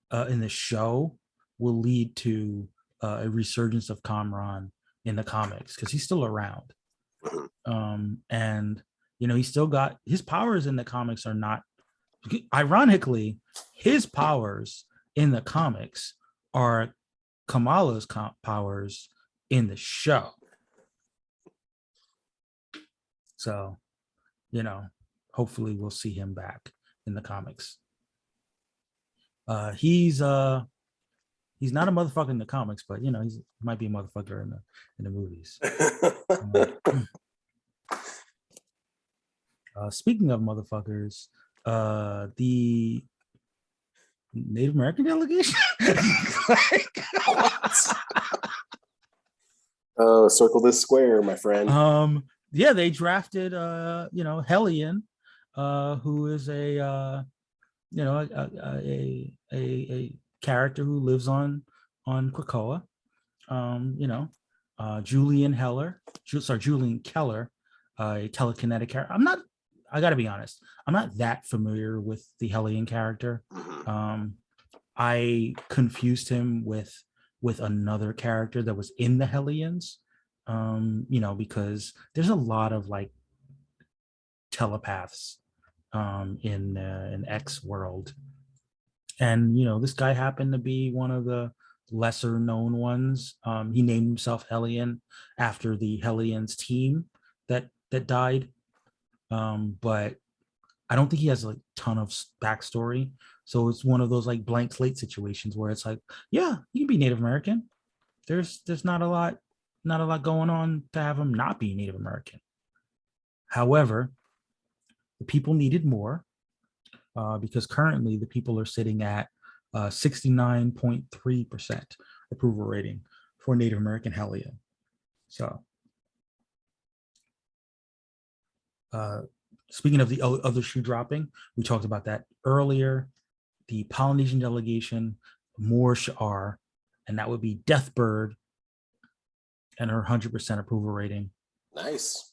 the show will lead to a resurgence of Kamran in the comics, because he's still around. And he's still got his powers in the comics are not, ironically, his powers in the comics are Kamala's powers in the show. So, hopefully we'll see him back in the comics. He's not a motherfucker in the comics, but he might be a motherfucker in the movies. Speaking of motherfuckers, the Native American delegation. Circle this square, my friend. Yeah, they drafted Hellion, who is a character who lives on Krakoa. Julian Keller, a telekinetic character. I gotta be honest, I'm not that familiar with the Hellion character. I confused him with another character that was in the Hellions, because there's a lot of like telepaths in an X world, and this guy happened to be one of the lesser known ones. He named himself Hellion after the Hellions team that died, but I don't think he has like a ton of backstory. So it's one of those like blank slate situations where it's like, yeah, you can be Native American. There's not a lot going on to have him not be Native American. However, the people needed more, because currently the people are sitting at 69.3% approval rating for Native American Hellion. So, speaking of the other shoe dropping, we talked about that earlier. The Polynesian delegation, more Sha'ar, and that would be Deathbird and her 100% approval rating. Nice.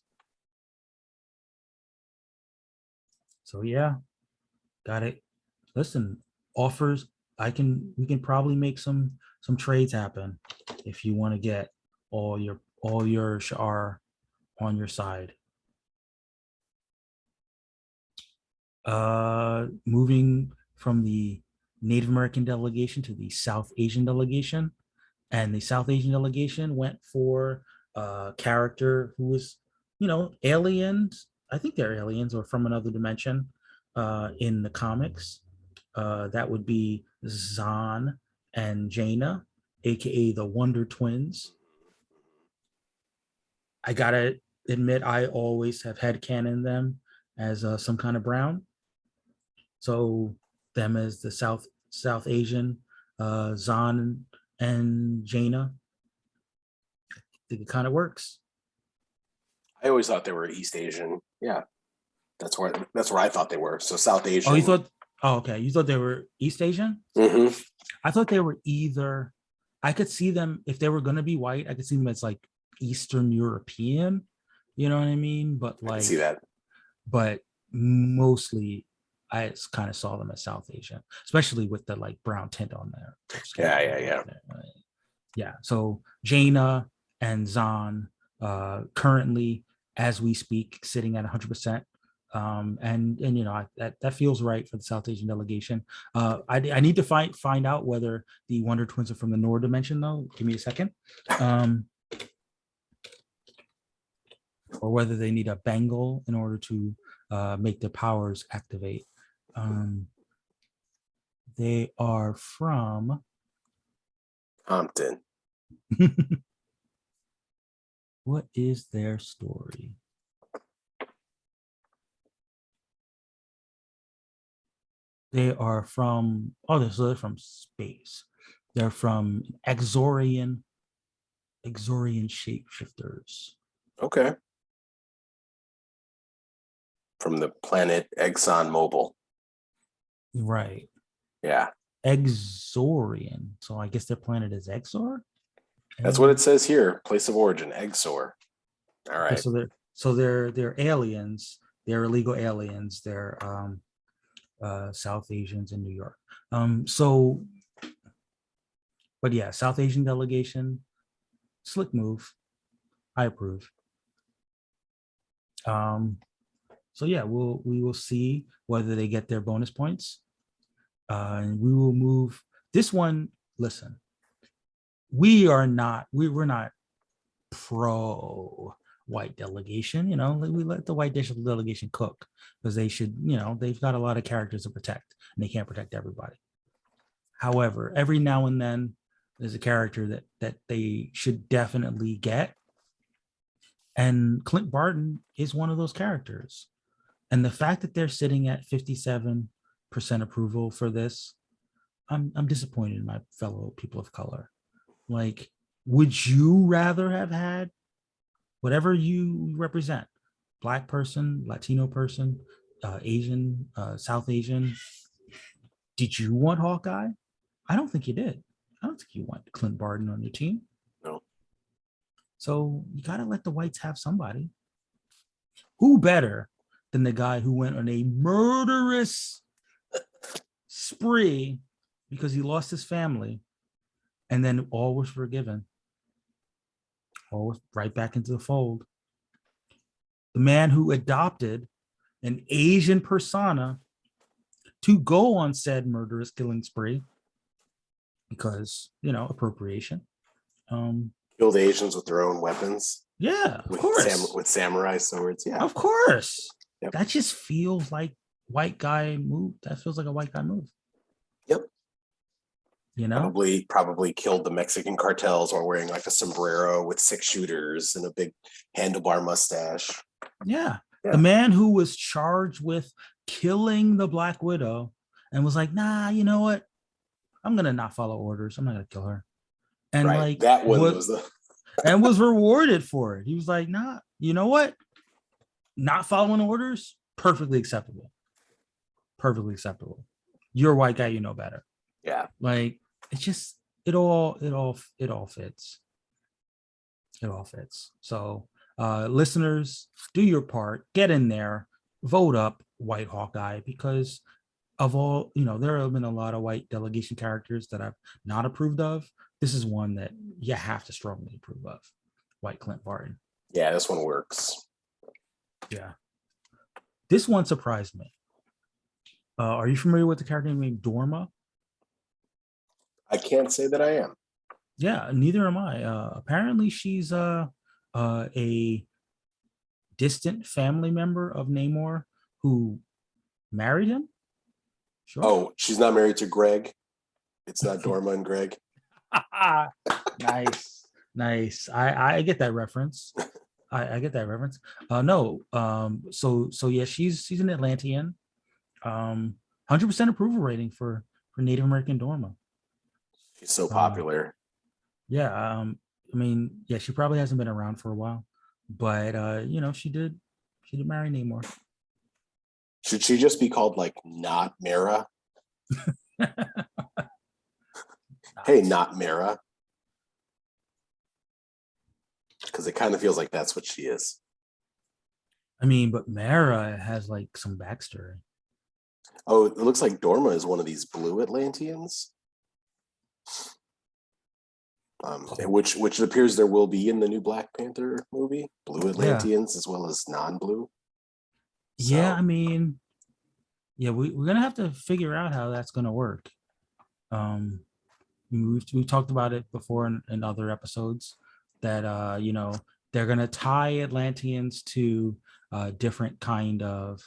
So yeah, got it. Listen, offers. We can probably make some trades happen if you want to get all your Sha'ar on your side. Moving from the Native American delegation to the South Asian delegation, and the South Asian delegation went for a character who was, aliens. I think they're aliens or from another dimension in the comics. That would be Zahn and Jaina, aka the Wonder Twins. I gotta admit, I always have had canon them as some kind of brown. So them as the South Asian, Zahn and Jaina. I think it kind of works. I always thought they were East Asian. Yeah, that's where I thought they were. So South Asian. Oh, you thought? Oh, okay. You thought they were East Asian? Mm-hmm. I thought they were either. I could see them if they were going to be white. I could see them as like Eastern European. You know what I mean? But like, I can see that. But mostly, I kind of saw them as South Asian, especially with the like brown tint on there. Yeah. Yeah. So Jaina and Zahn, currently, as we speak, sitting at 100%. And that feels right for the South Asian delegation. I need to find out whether the Wonder Twins are from the Noor dimension, though. Give me a second. Or whether they need a bangle in order to make their powers activate. They are from Compton. What is their story? They are from, they're from space. They're from Exorian shapeshifters. Okay. From the planet ExxonMobil. Right. Yeah, Exorian. So I guess their planet is Exor. that's what it says here. Place of origin, Exor. All Okay, right. so they're aliens. They're illegal aliens. They're South Asians in New York. So, but yeah, South Asian delegation, slick move. I approve. So yeah, we will see whether they get their bonus points. And we will move this one. Listen, we're not pro white delegation. We let the white delegation cook because they should, they've got a lot of characters to protect and they can't protect everybody. However, every now and then there's a character that they should definitely get. And Clint Barton is one of those characters. And the fact that they're sitting at 57% approval for this, I'm disappointed in my fellow people of color. Like, would you rather have had whatever you represent, Black person, Latino person, Asian, South Asian? Did you want Hawkeye? I don't think you did. I don't think you want Clint Barton on your team. No. So you got to let the whites have somebody. Who better than the guy who went on a murderous spree because he lost his family and then all was forgiven? All was right back into the fold. The man who adopted an Asian persona to go on said murderous killing spree because, appropriation. Killed Asians with their own weapons. Yeah, of with course. with samurai swords. Yeah, of course. Yep. That just feels like white guy move. That feels like a white guy move. Yep. Probably killed the Mexican cartels while wearing like a sombrero with 6 shooters and a big handlebar mustache. Yeah. The man who was charged with killing the Black Widow and was like, nah, you know what? I'm gonna not follow orders. I'm not gonna kill her. And right. like that one was the and was rewarded for it. He was like, nah, you know what? Not following orders, perfectly acceptable. Perfectly acceptable. You're a white guy, you know better. Yeah. Like it's just it all fits. It all fits. So listeners, do your part, get in there, vote up White Hawkeye because of all, there have been a lot of white delegation characters that I've not approved of. This is one that you have to strongly approve of. White Clint Barton. Yeah, this one works. Yeah. This one surprised me. Are you familiar with the character named Dorma? I can't say that I am. Yeah, neither am I. Apparently she's a distant family member of Namor who married him. Sure. Oh, she's not married to Greg. It's not Dorma and Greg. Nice. I get that reference. I get that reference. No. So yeah, she's an Atlantean. 100% approval rating for Native American Dorma. She's so popular. Yeah. I mean, yeah, she probably hasn't been around for a while, but she did marry Namor. Should she just be called like not Mara? Hey, not Mara. Because it kind of feels like that's what she is. I mean, but Mara has like some backstory. Oh, it looks like Dorma is one of these blue Atlanteans. Which it appears there will be in the new Black Panther movie. Blue Atlanteans as well as non-blue. So, yeah, I mean, yeah, we're gonna have to figure out how that's gonna work. We've talked about it before in other episodes that they're gonna tie Atlanteans to different kind of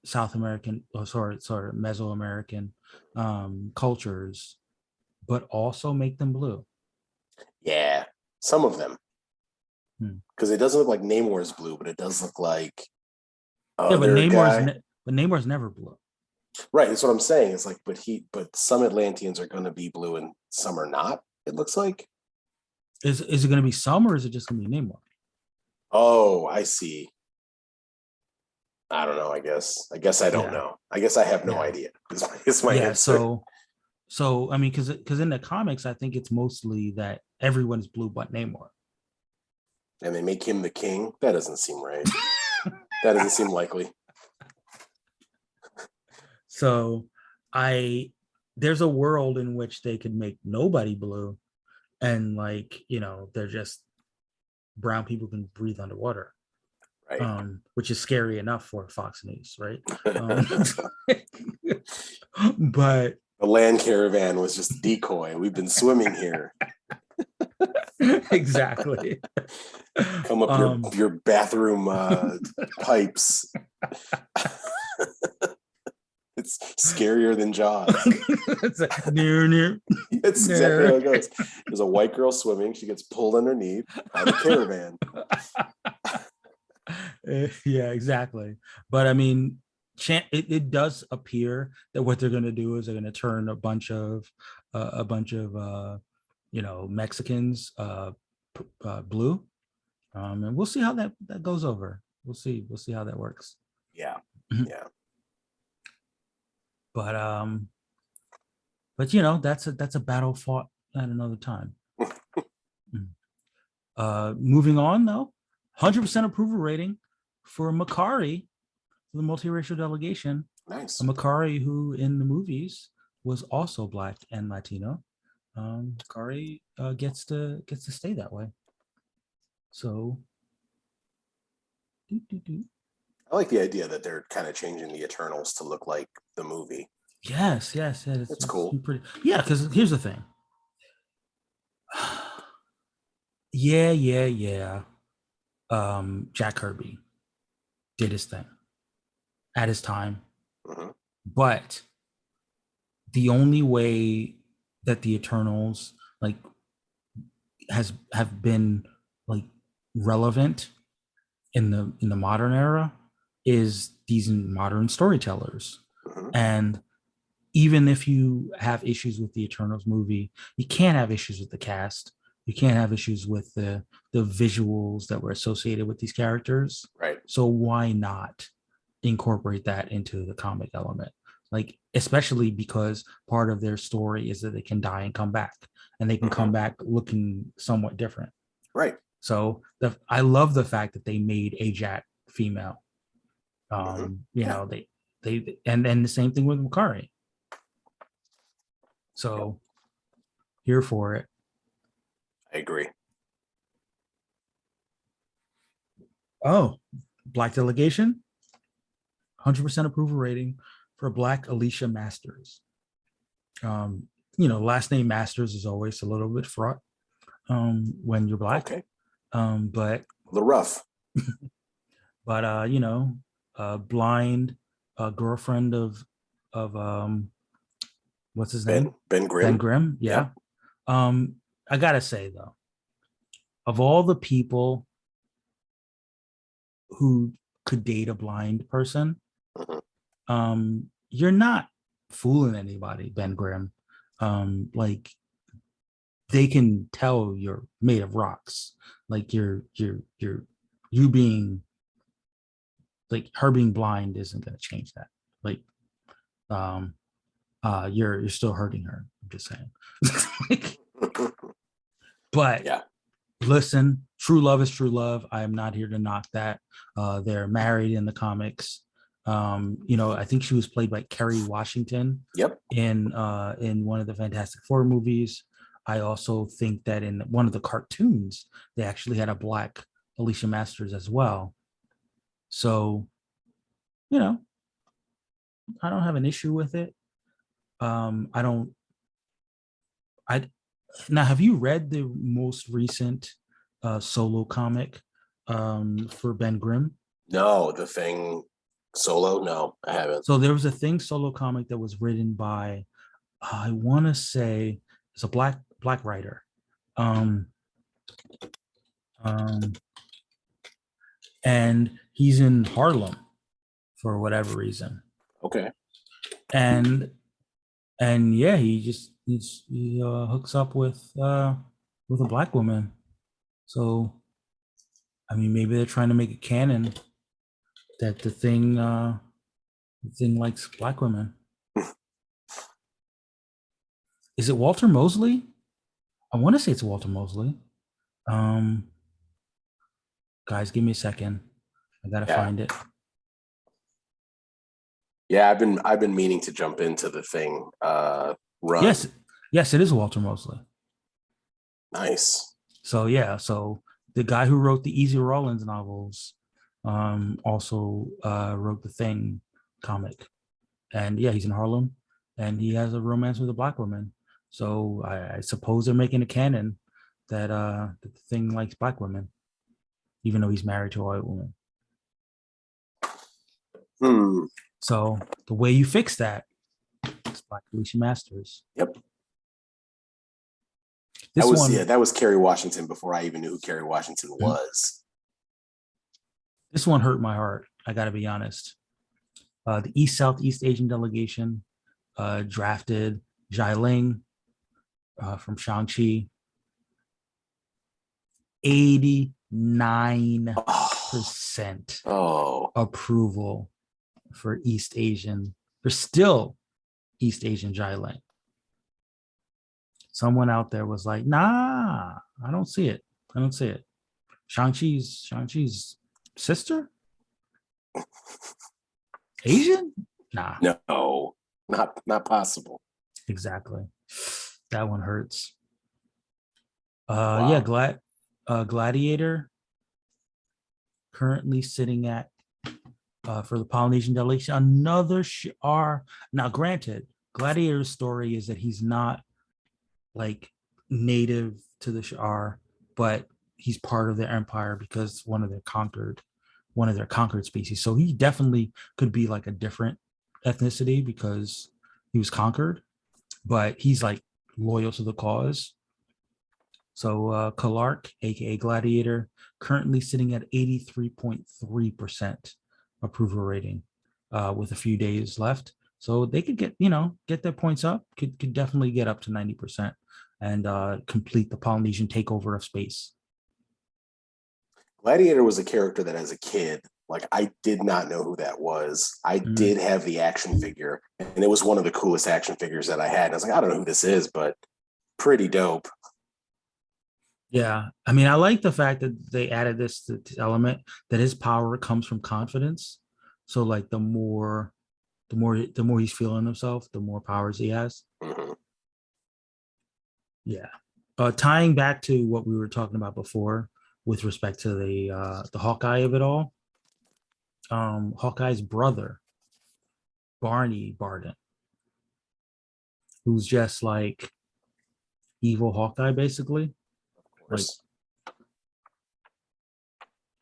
South American or sort of Mesoamerican cultures, but also make them blue. Yeah, some of them. Because it doesn't look like Namor's blue, but it does look like but Namor's never blue. Right, that's what I'm saying. It's like, but some Atlanteans are going to be blue and some are not. It looks like. Is it going to be some, or is it just going to be Namor? Oh, I see. I don't know. I guess I don't Yeah, know. I guess I have no yeah, idea. Is my yeah. answer. So I mean, because in the comics, I think it's mostly that everyone's blue but Namor. And they make him the king. That doesn't seem right. That doesn't seem likely. So I there's a world in which they could make nobody blue, and like they're just brown people can breathe underwater, Right. which is scary enough for Fox News, right? Um, but The land caravan was just a decoy. We've been swimming here. exactly. Come up um, your bathroom pipes. It's scarier than Jaws. it's like, near. It's exactly how it goes. There's a white girl swimming. She gets pulled underneath by the caravan. Yeah, exactly. But I mean, it does appear that what they're going to do is they're going to turn a bunch of Mexicans blue, and we'll see how that goes over. We'll see how that works. Yeah. Yeah. But that's a battle fought at another time. Moving on though, 100% approval rating for Makari, the multiracial delegation. Nice. A Makari who in the movies was also Black and Latino. Makari gets to stay that way. So, I like the idea that they're kind of changing the Eternals to look like the movie. yes, It's cool. pretty. Yeah, because here's the thing. Yeah. Jack Kirby did his thing at his time, Mhm. but the only way that the Eternals like have been like relevant in the modern era is these modern storytellers. Mhm. And even if you have issues with the Eternals movie, you can't have issues with the cast. You can't have issues with the visuals that were associated with these characters. Right. So why not incorporate that into the comic element? Like, especially because part of their story is that they can die and come back, and they can come back looking somewhat different. Right. So I love the fact that they made Ajak female. Yeah. They and the same thing with Makari. Yep. So here for it. I agree. Oh, Black Delegation, 100% approval rating for Black Alicia Masters. Last name Masters is always a little bit fraught when you're Black. Okay. But A little rough. blind girlfriend of what's his name? Ben Grimm. Ben Grimm. Yeah. I gotta say though, of all the people who could date a blind person, you're not fooling anybody, Ben Grimm. Like they can tell you're made of rocks. Like you being like her being blind isn't gonna change that. Like you're still hurting her. I'm just saying. But Yeah. listen, true love is true love. I am not here to knock that. They're married in the comics. I think she was played by Kerry Washington. Yep. In one of the Fantastic Four movies. I also think that in one of the cartoons, they actually had a Black Alicia Masters as well. So, I don't have an issue with it. I don't. I Now, have you read the most recent solo comic for Ben Grimm? No, the Thing solo. No, I haven't. So there was a Thing solo comic that was written by, I want to say, it's a black writer, um, um, and he's in Harlem for whatever reason, Okay. and yeah, he hooks up with a Black woman. So I mean, maybe they're trying to make a canon that the thing likes black women. Is it Walter Mosley? I want to say it's Walter Mosley. Um, guys, give me a second. I gotta Yeah. find it. Yeah, I've been meaning to jump into the thing. Run. Yes, it is Walter Mosley. Nice. So yeah, so the guy who wrote the Easy Rawlins novels also wrote the Thing comic, and yeah, he's in Harlem, and he has a romance with a black woman. So I suppose they're making a canon that the Thing likes black women, even though he's married to a white woman. Hmm. So the way you fix that is Black Alicia Masters. Yep. This that was one, yeah, that was Kerry Washington before I even knew who Kerry Washington was. this one hurt my heart. I got to be honest. The Southeast Asian delegation drafted Jai Ling from Shang-Chi. 89% Oh. approval for still East Asian Jai Ling. Someone out there was like, nah, I don't see it. I don't see it. Shang-Chi's sister? Asian? Nah. No, not possible. Exactly. That one hurts. Wow. Yeah, Gladiator currently sitting at for the Polynesian delegation another now granted, Gladiator's story is that he's not like native to the Shar, but he's part of their empire because one of their conquered species. So he definitely could be like a different ethnicity because he was conquered, but he's like loyal to the cause. So Kalark, aka Gladiator, currently sitting at 83.3% approval rating with a few days left. So they could get their points up, could definitely get up to 90% and complete the Polynesian takeover of space. Gladiator was a character that as a kid, like I did not know who that was. I did have the action figure, and it was one of the coolest action figures that I had. And I was like, I don't know who this is, but pretty dope. Yeah, I mean, I like the fact that they added this element that his power comes from confidence. So like the more he's feeling himself, the more powers he has. Mm-hmm. Yeah. Tying back to what we were talking about before with respect to the Hawkeye of it all, Hawkeye's brother, Barney Barden, who's just like evil Hawkeye, basically. Of course. Like,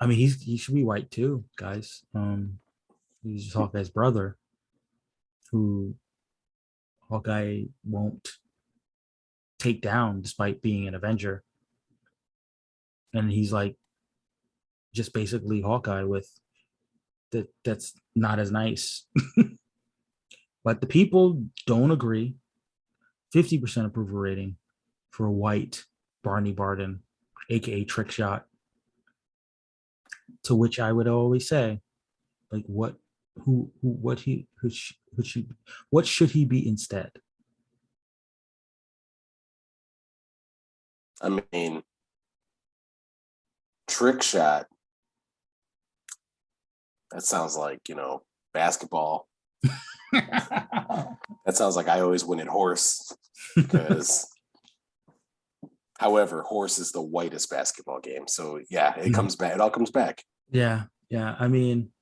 I mean, he should be white too, guys. He's just Hawkeye's brother, who Hawkeye won't take down despite being an Avenger. And he's like just basically Hawkeye with that's not as nice. But the people don't agree. 50% approval rating for a white Barney Barden, aka Trick Shot. To which I would always say, like, what should he be instead? I mean, Trick Shot. That sounds like, basketball. That sounds like I always win at horse. Because, however, horse is the whitest basketball game. So yeah, it comes back. It all comes back. Yeah. I mean,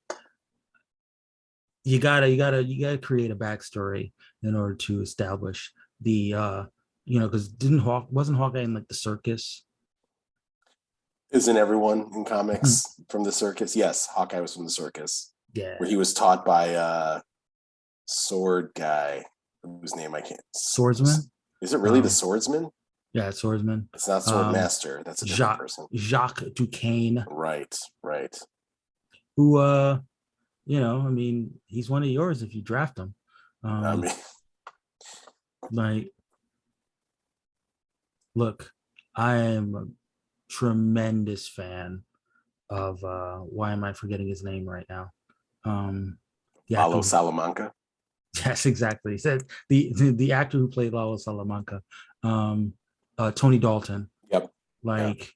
you gotta create a backstory in order to establish the because wasn't Hawkeye in like the circus? Isn't everyone in comics from the circus? Yes, Hawkeye was from the circus. Yeah. Where he was taught by sword guy whose name I can't. Swordsman? Is it really the swordsman? Yeah, swordsman. It's not sword master. That's a different person. Jacques Duquesne. Right. Who I mean, he's one of yours if you draft him. I mean, like, look, I am a tremendous fan why am I forgetting his name right now? The actor Paulo Salamanca. yes, exactly. He said the actor who played Lalo Salamanca, Tony Dalton. Yep. Yeah. Like,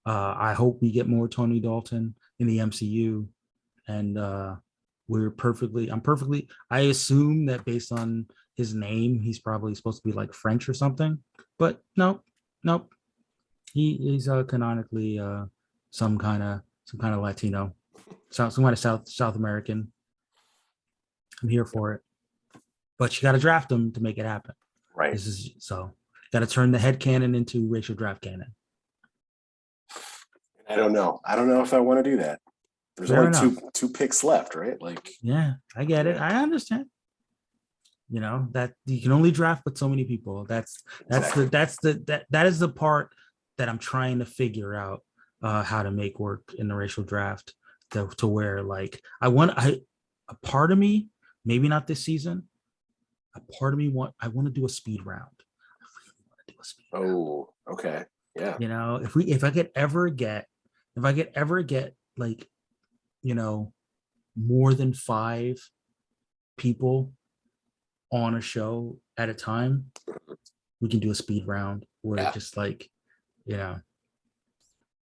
I hope we get more Tony Dalton in the MCU, and I assume that based on his name, he's probably supposed to be like French or something, but nope. He's canonically some kind of Latino, some kind of South American. I'm here for it, but you got to draft him to make it happen. Right. This is so got to turn the head canon into racial draft canon. I don't know if I want to do that. There's Fair only enough. two picks left, right? Like, Yeah, I get it. yeah. I understand. You know that you can only draft with so many people. Exactly. That is the part that I'm trying to figure out how to make work in the racial draft to where like a part of me, maybe not this season, a part of me I want to do a speed round. I really want to do a speed round. Oh, okay. Yeah. You know, if I could ever get like, you know, more than 5 people on a show at a time, we can do a speed round where Yeah. just like, you know,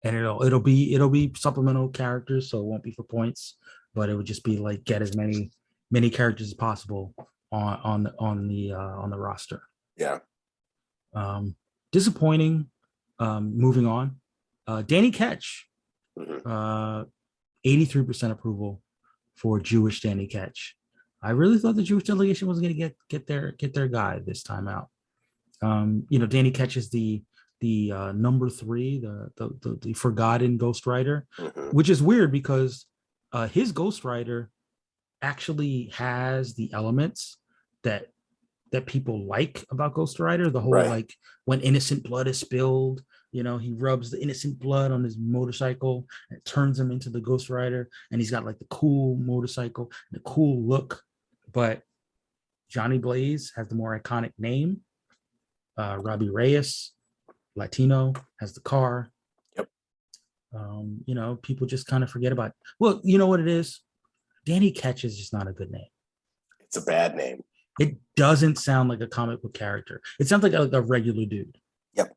and it'll be supplemental characters, so it won't be for points, but it would just be like get as many characters as possible on the roster. Yeah. Disappointing. Moving on. Danny Ketch, Mhm. 83% approval for Jewish Danny Ketch. I really thought the Jewish delegation was going to get their guy this time out. You know, Danny Ketch is the number 3, the forgotten Ghost Rider, Mhm. which is weird because his Ghost Rider actually has the elements that people like about Ghost Rider. The whole Right. like when innocent blood is spilled, you know, he rubs the innocent blood on his motorcycle and it turns him into the Ghost Rider, and he's got like the cool motorcycle and the cool look. But Johnny Blaze has the more iconic name. Robbie Reyes, Latino, has the car. Yep. You know, people just kind of forget about it. Well, you know what it is? Danny Ketch is just not a good name. It's a bad name. It doesn't sound like a comic book character. It sounds like a regular dude. Yep.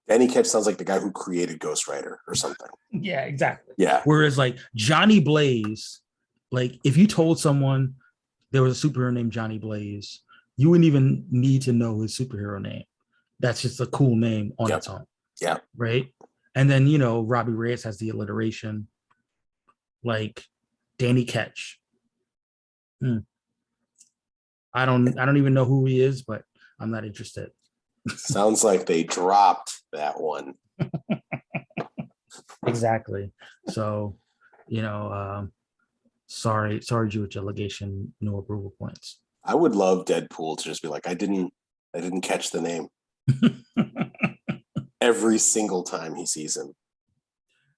Danny Ketch sounds like the guy who created Ghost Rider or something. Yeah, exactly. Yeah. Whereas like Johnny Blaze, like if you told someone there was a superhero named Johnny Blaze, you wouldn't even need to know his superhero name. That's just a cool name on its own. Yeah. Right. And then, you know, Robbie Reyes has the alliteration, like Danny Ketch. I don't even know who he is, but I'm not interested. Sounds like they dropped that one. Exactly. So, you know, sorry, Jewish delegation, no approval points. I would love Deadpool to just be like, I didn't catch the name. Every single time he sees him.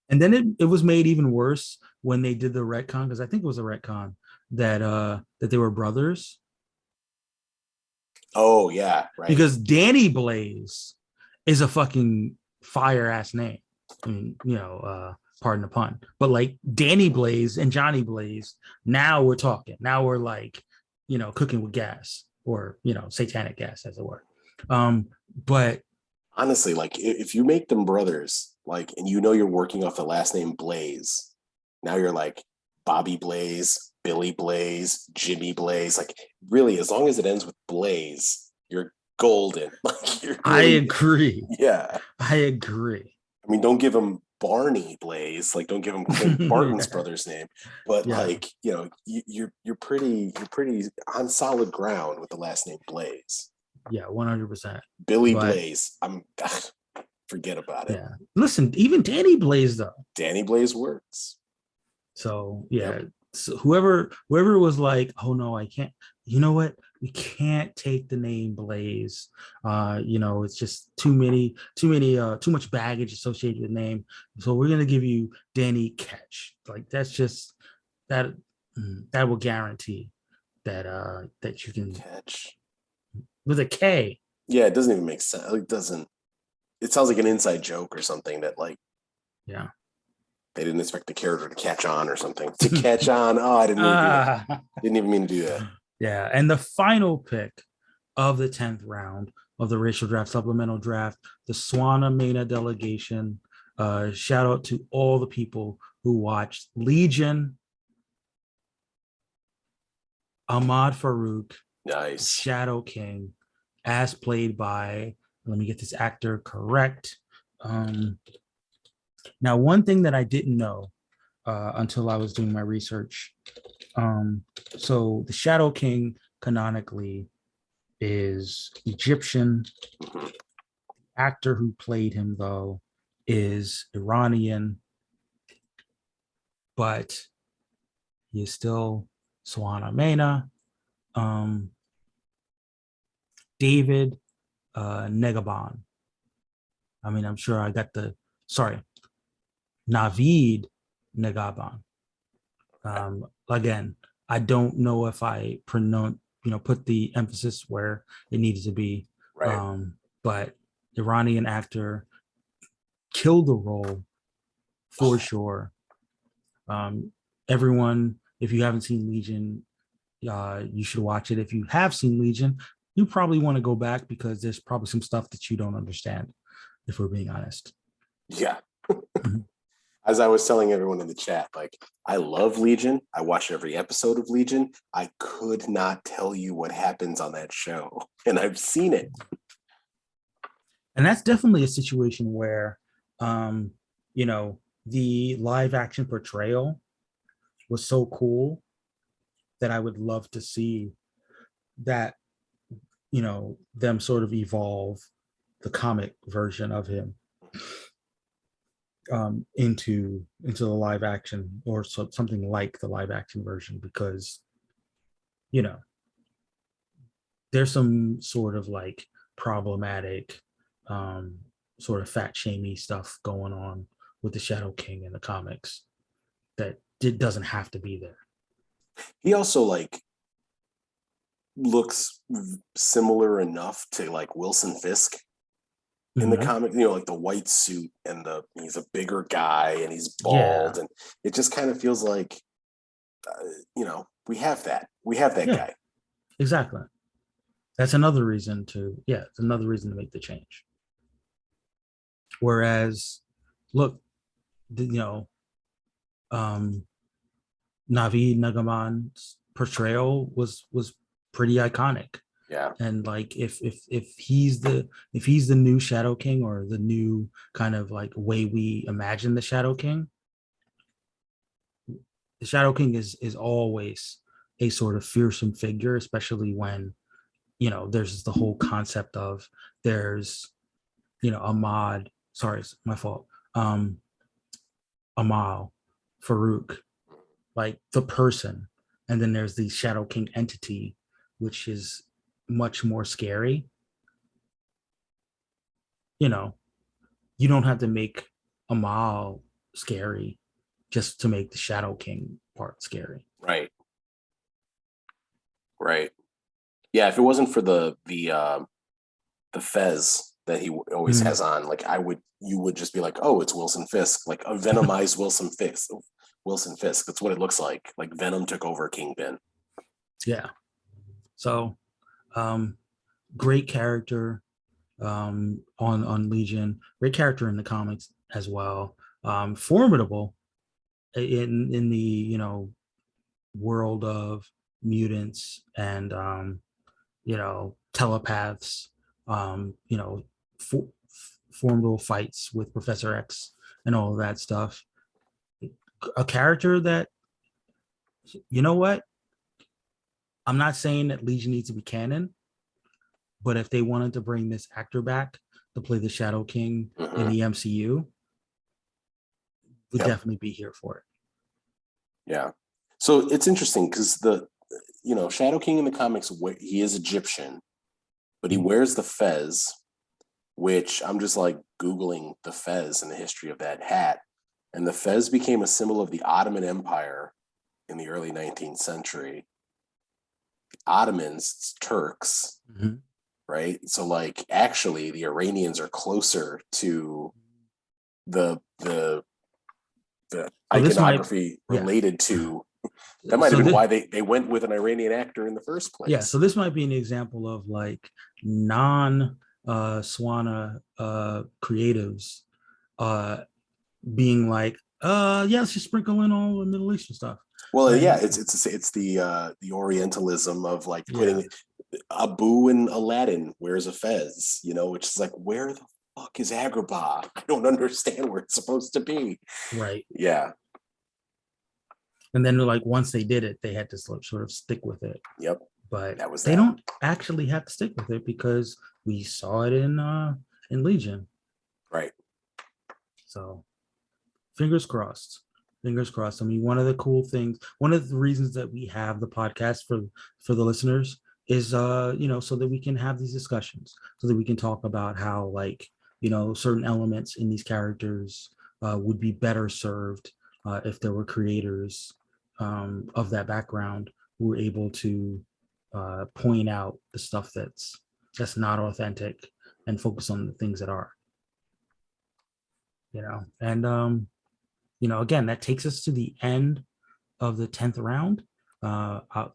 And then it was made even worse when they did the retcon, because I think it was a retcon that they were brothers. Oh yeah, right. Because Danny Blaze is a fucking fire ass name. I mean, you know, pardon the pun, but like Danny Blaze and Johnny Blaze, now we're talking. Now we're like, you know, cooking with gas, or, you know, satanic gas, as it were. But honestly, like if you make them brothers, like, and you know you're working off the last name Blaze, now you're like Bobby Blaze, Billy Blaze, Jimmy Blaze. Like, really, as long as it ends with Blaze, you're golden. Like, you're I agree. Yeah, I agree. I mean, don't give him Barney Blaze, like don't give him Clint Barton's brother's name, but like, you know, you're pretty on solid ground with the last name Blaze. Yeah, 100%. Billy Blaze, forget about it. Yeah, listen, even Danny Blaze though. Danny Blaze works. So yeah, so whoever was like, oh no, I can't. You know what? We can't take the name Blaze. You know, it's just too much baggage associated with the name. So we're gonna give you Danny Ketch. Like that's just that will guarantee that you can catch with a K. Yeah, it doesn't even make sense. It doesn't. It sounds like an inside joke or something that like. Yeah. they didn't expect the character to catch on or something. To catch on. Oh, I didn't mean to do that. Didn't even mean to do that. Yeah. And the final pick of the 10th round of the Racial Draft Supplemental Draft, the Latinx Delegation. Shout out to all the people who watched Legion, Ahmad Farouk, Nice. Shadow King, as played by, let me get this actor correct. Now, one thing that I didn't know until I was doing my research. So the Shadow King canonically is Egyptian. Mhm. Actor who played him, though, is Iranian, but he is still Swana Mena. David Negaban. I mean, I'm sure I got Navid Negaban. Again, I don't know if I put the emphasis where it needed to be. Right. But Iranian actor killed the role for sure. Everyone, if you haven't seen Legion, you should watch it. If you have seen Legion, you probably want to go back because there's probably some stuff that you don't understand, if we're being honest. Yeah. As I was telling everyone in the chat, like, I love Legion. I watch every episode of Legion. I could not tell you what happens on that show, and I've seen it. And that's definitely a situation where, the live action portrayal was so cool that I would love to see that, them sort of evolve the comic version of him into the live action, or something like the live action version, because there's some sort of like problematic sort of fat shamey stuff going on with the Shadow King in the comics that doesn't have to be there. He also like looks similar enough to like Wilson Fisk in the comic, like the white suit and he's a bigger guy and he's bald, and it just kind of feels like, we have that guy. Exactly. That's another reason to make the change. Whereas, look, Navid Nagaman's portrayal was pretty iconic. Yeah. And like if he's the new Shadow King, or the new kind of like way we imagine the Shadow King is always a sort of fearsome figure, especially when there's the whole concept of there's Ahmad, sorry, it's my fault, Amal Farouk, like the person, and then there's the Shadow King entity, which is much more scary. You don't have to make Amal scary just to make the Shadow King part scary. Right. Yeah, if it wasn't for the fez that he always has on, like you would just be like, oh, it's Wilson Fisk, like a venomized Wilson Fisk. That's what it looks like. Like Venom took over Kingpin. Yeah. So, great character on Legion. Great character in the comics as well. Formidable in the world of mutants and telepaths. Formidable fights with Professor X and all of that stuff. A character that, what? I'm not saying that Legion needs to be canon, but if they wanted to bring this actor back to play the Shadow King in the MCU, would definitely be here for it. Yeah. So it's interesting because Shadow King in the comics, he is Egyptian, but he wears the fez, which I'm just like Googling the fez and the history of that hat. And the fez became a symbol of the Ottoman Empire in the early 19th century. The Ottomans, Turks, right? So like actually the Iranians are closer to the the So this might, iconography yeah. related to. That might So have been this, why they went with an Iranian actor in the first yeah. place. So this might be an example of like non Swana creatives being like, yeah, let's just sprinkle in all the Middle Eastern stuff. Well, yeah, And it's the Orientalism of like yeah, putting Abu and Aladdin wears a fez, which is like, where the fuck is Agrabah? I don't understand where it's supposed to be. right. Yeah. And then like once they did it, they had to sort of stick with it. Yep. But That was they that. don't actually have to stick with it because we saw it in Legion. Right. So fingers crossed. Fingers crossed. I mean, one of the cool things, one of the reasons that we have the podcast for the listeners is so that we can have these discussions, so that we can talk about how like, certain elements in these characters would be better served if there were creators of that background who were able to point out the stuff that's not authentic and focus on the things that are, and again, that takes us to the end of the 10th round.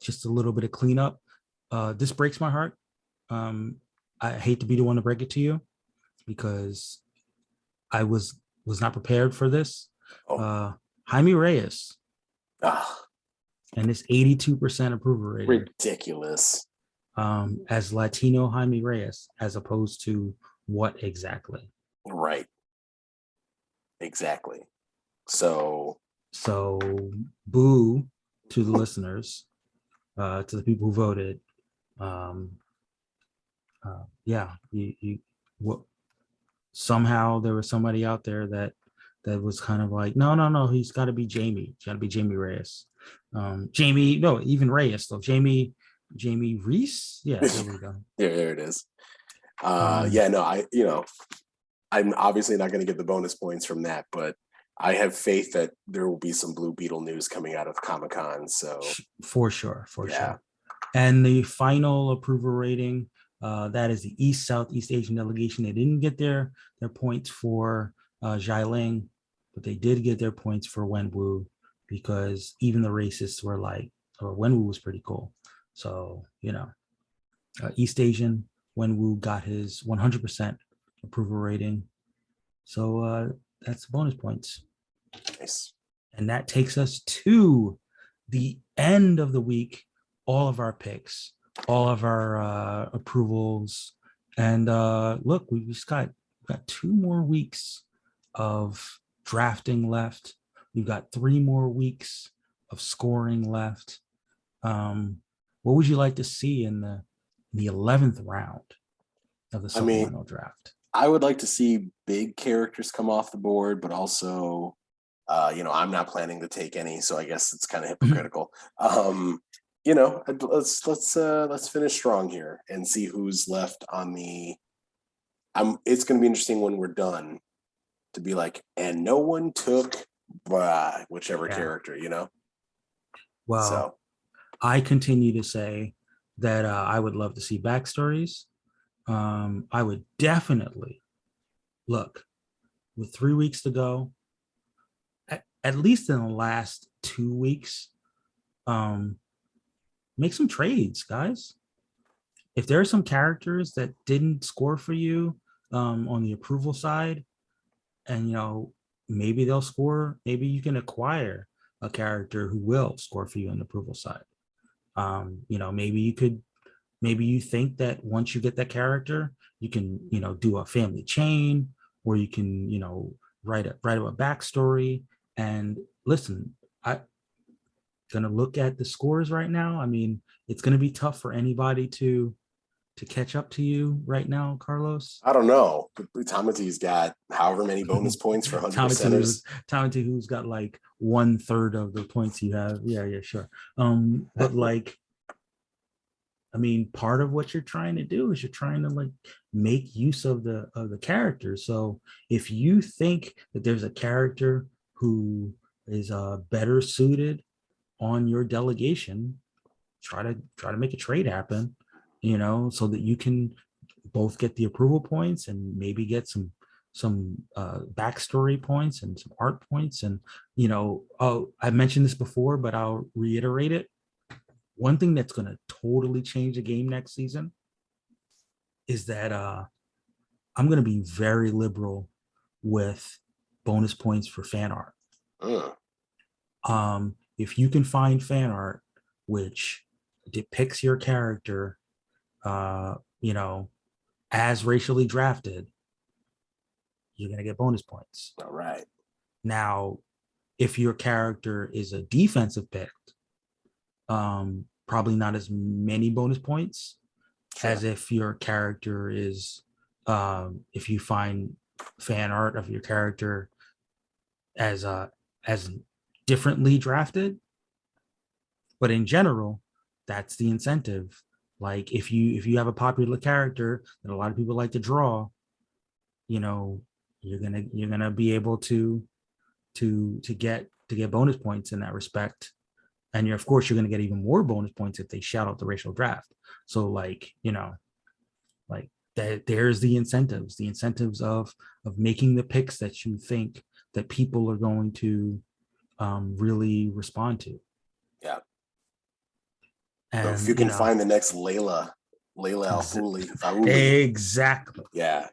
Just a little bit of cleanup. This breaks my heart. I hate to be the one to break it to you because I was not prepared for this. Oh. Jaime Reyes Ah, and this 82% approval rating ridiculous. as Latino Jaime Reyes, as opposed to what exactly? Right. Exactly. So boo to the listeners, to the people who voted. Yeah, what, somehow there was somebody out there that was kind of like, no, he's got to be Jamie. He's got to be Jamie Reyes. Jamie, no, even Reyes though. Jamie Reese. Yeah, there we go. there it is. Um, Yeah, no, I'm obviously not going to get the bonus points from that, but I have faith that there will be some Blue Beetle news coming out of Comic-Con. So for sure. And the final approval rating, that is the Southeast Asian delegation. They didn't get their points for Xialing, but they did get their points for Wenwu because even the racists were like, Wenwu was pretty cool. So, East Asian, Wenwu got his 100% approval rating. So that's bonus points. nice. And that takes us to the end of the week, all of our picks, all of our approvals. And look, we've just got 2 more weeks of drafting left. We've got 3 more weeks of scoring left. What would you like to see in the 11th round of the supplemental draft? I would like to see big characters come off the board, but also, I'm not planning to take any, so I guess it's kind of hypocritical. Let's finish strong here and see who's left on the. It's going to be interesting when we're done to be like, and no one took whichever character, Well, so I continue to say that I would love to see backstories. I would definitely look with 3 weeks to go, at least in the last 2 weeks, make some trades, guys. If there are some characters that didn't score for you on the approval side, and maybe they'll score, maybe you can acquire a character who will score for you on the approval side. Maybe you think that once you get that character, you can, do a family chain, or you can, write a backstory. And listen, I'm gonna look at the scores right now. I mean, it's gonna be tough for anybody to catch up to you right now, Carlos. I don't know. Tamate's got however many bonus points for 100%ers. Tamati, who's got like 1/3 of the points you have. Yeah, sure. But like, I mean, part of what you're trying to do is you're trying to like make use of the character. So if you think that there's a character who is better suited on your delegation, try to make a trade happen, so that you can both get the approval points and maybe get some backstory points and some art points. And, I mentioned this before, but I'll reiterate it. One thing that's going to totally change the game next season is that I'm going to be very liberal with bonus points for fan art. If you can find fan art which depicts your character, as racially drafted, you're going to get bonus points. All right. Now, if your character is a defensive pick, probably not as many bonus points as if your character is, if you find fan art of your character as differently drafted. But in general, that's the incentive. Like if you have a popular character that a lot of people like to draw, you're gonna be able to get bonus points in that respect. And of course you're gonna get even more bonus points if they shout out the racial draft. So there's the incentives of making the picks that you think that people are going to really respond to. Yeah. And so if you can find the next Layla Al-Fuli. Exactly. Yeah.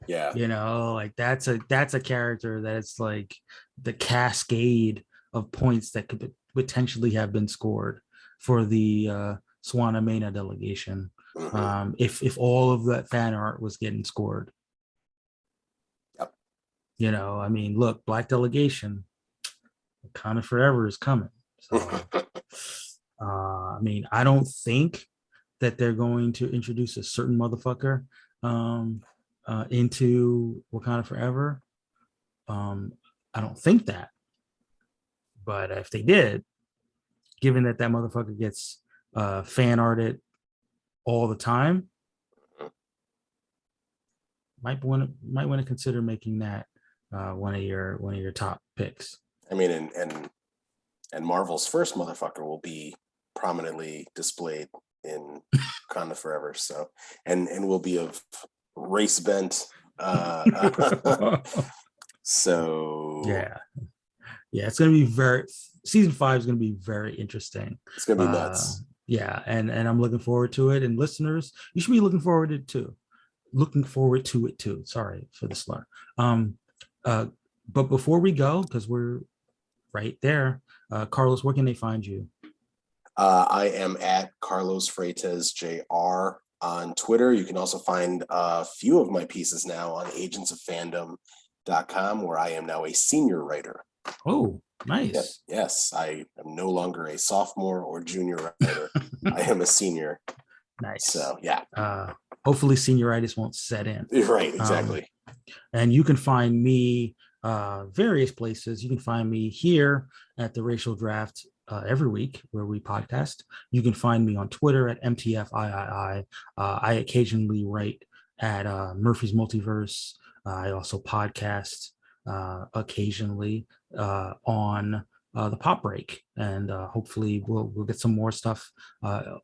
That's a character that's like the cascade of points that could potentially have been scored for the Swanamena delegation. If all of that fan art was getting scored. Yep. Look, Black Delegation, Wakanda Forever is coming. So I don't think that they're going to introduce a certain motherfucker into Wakanda Forever. I don't think that. But if they did, given that motherfucker gets fan arted all the time, might want to consider making that one of your top picks. And Marvel's first motherfucker will be prominently displayed in Wakanda Forever. So, and will be of race bent. So yeah, it's gonna be season 5 is gonna be very interesting. It's gonna be nuts. Yeah, and I'm looking forward to it. And listeners, you should be looking forward to it too. Sorry for the slur. But before we go, because we're right there, Carlos, where can they find you? I am at Carlos Freitas JR on Twitter. You can also find a few of my pieces now on agentsoffandom.com, where I am now a senior writer. Oh, nice. Yes, I am no longer a sophomore or junior writer. I am a senior. Nice. So, yeah. Hopefully senioritis won't set in. Right, exactly. And you can find me various places. You can find me here at the Racial Draft every week where we podcast. You can find me on Twitter at MTFIII. I occasionally write at Murphy's Multiverse. I also podcast occasionally on the Pop Break, and hopefully we'll get some more stuff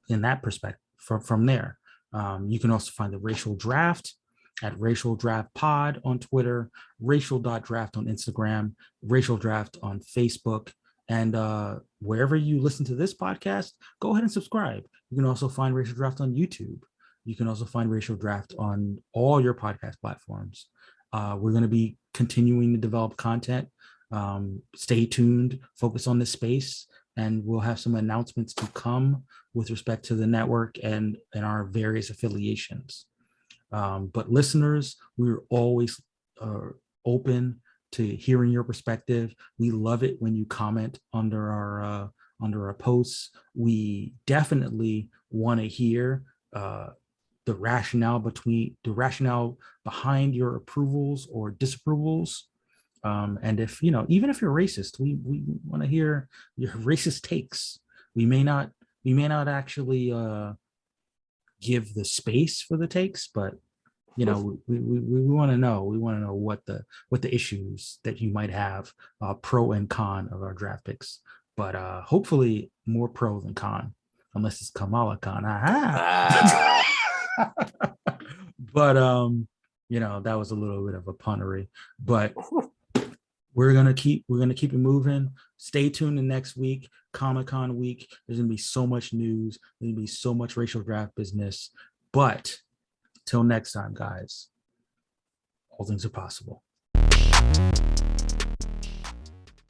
in that perspective from there. You can also find the Racial Draft at Racial Draft Pod on Twitter, racial.draft on Instagram, Racial Draft on Facebook, and wherever you listen to this podcast, go ahead and subscribe. You can also find Racial Draft on YouTube. You can also find Racial Draft on all your podcast platforms. We're going to be continuing to develop content. Stay tuned, focus on this space, and we'll have some announcements to come with respect to the network and our various affiliations. But listeners, we're always open to hearing your perspective. We love it when you comment under our posts. We definitely want to hear the rationale behind your approvals or disapprovals. And if even if you're racist, we want to hear your racist takes. We may not actually give the space for the takes, but we want to know. We want to know what the issues that you might have, pro and con of our draft picks. But hopefully more pro than con, unless it's Kamala Khan. But that was a little bit of a punnery, but we're gonna keep it moving. Stay tuned to next week, Comic-Con week. There's gonna be so much news. There's gonna be so much racial draft business. But till next time, guys, all things are possible.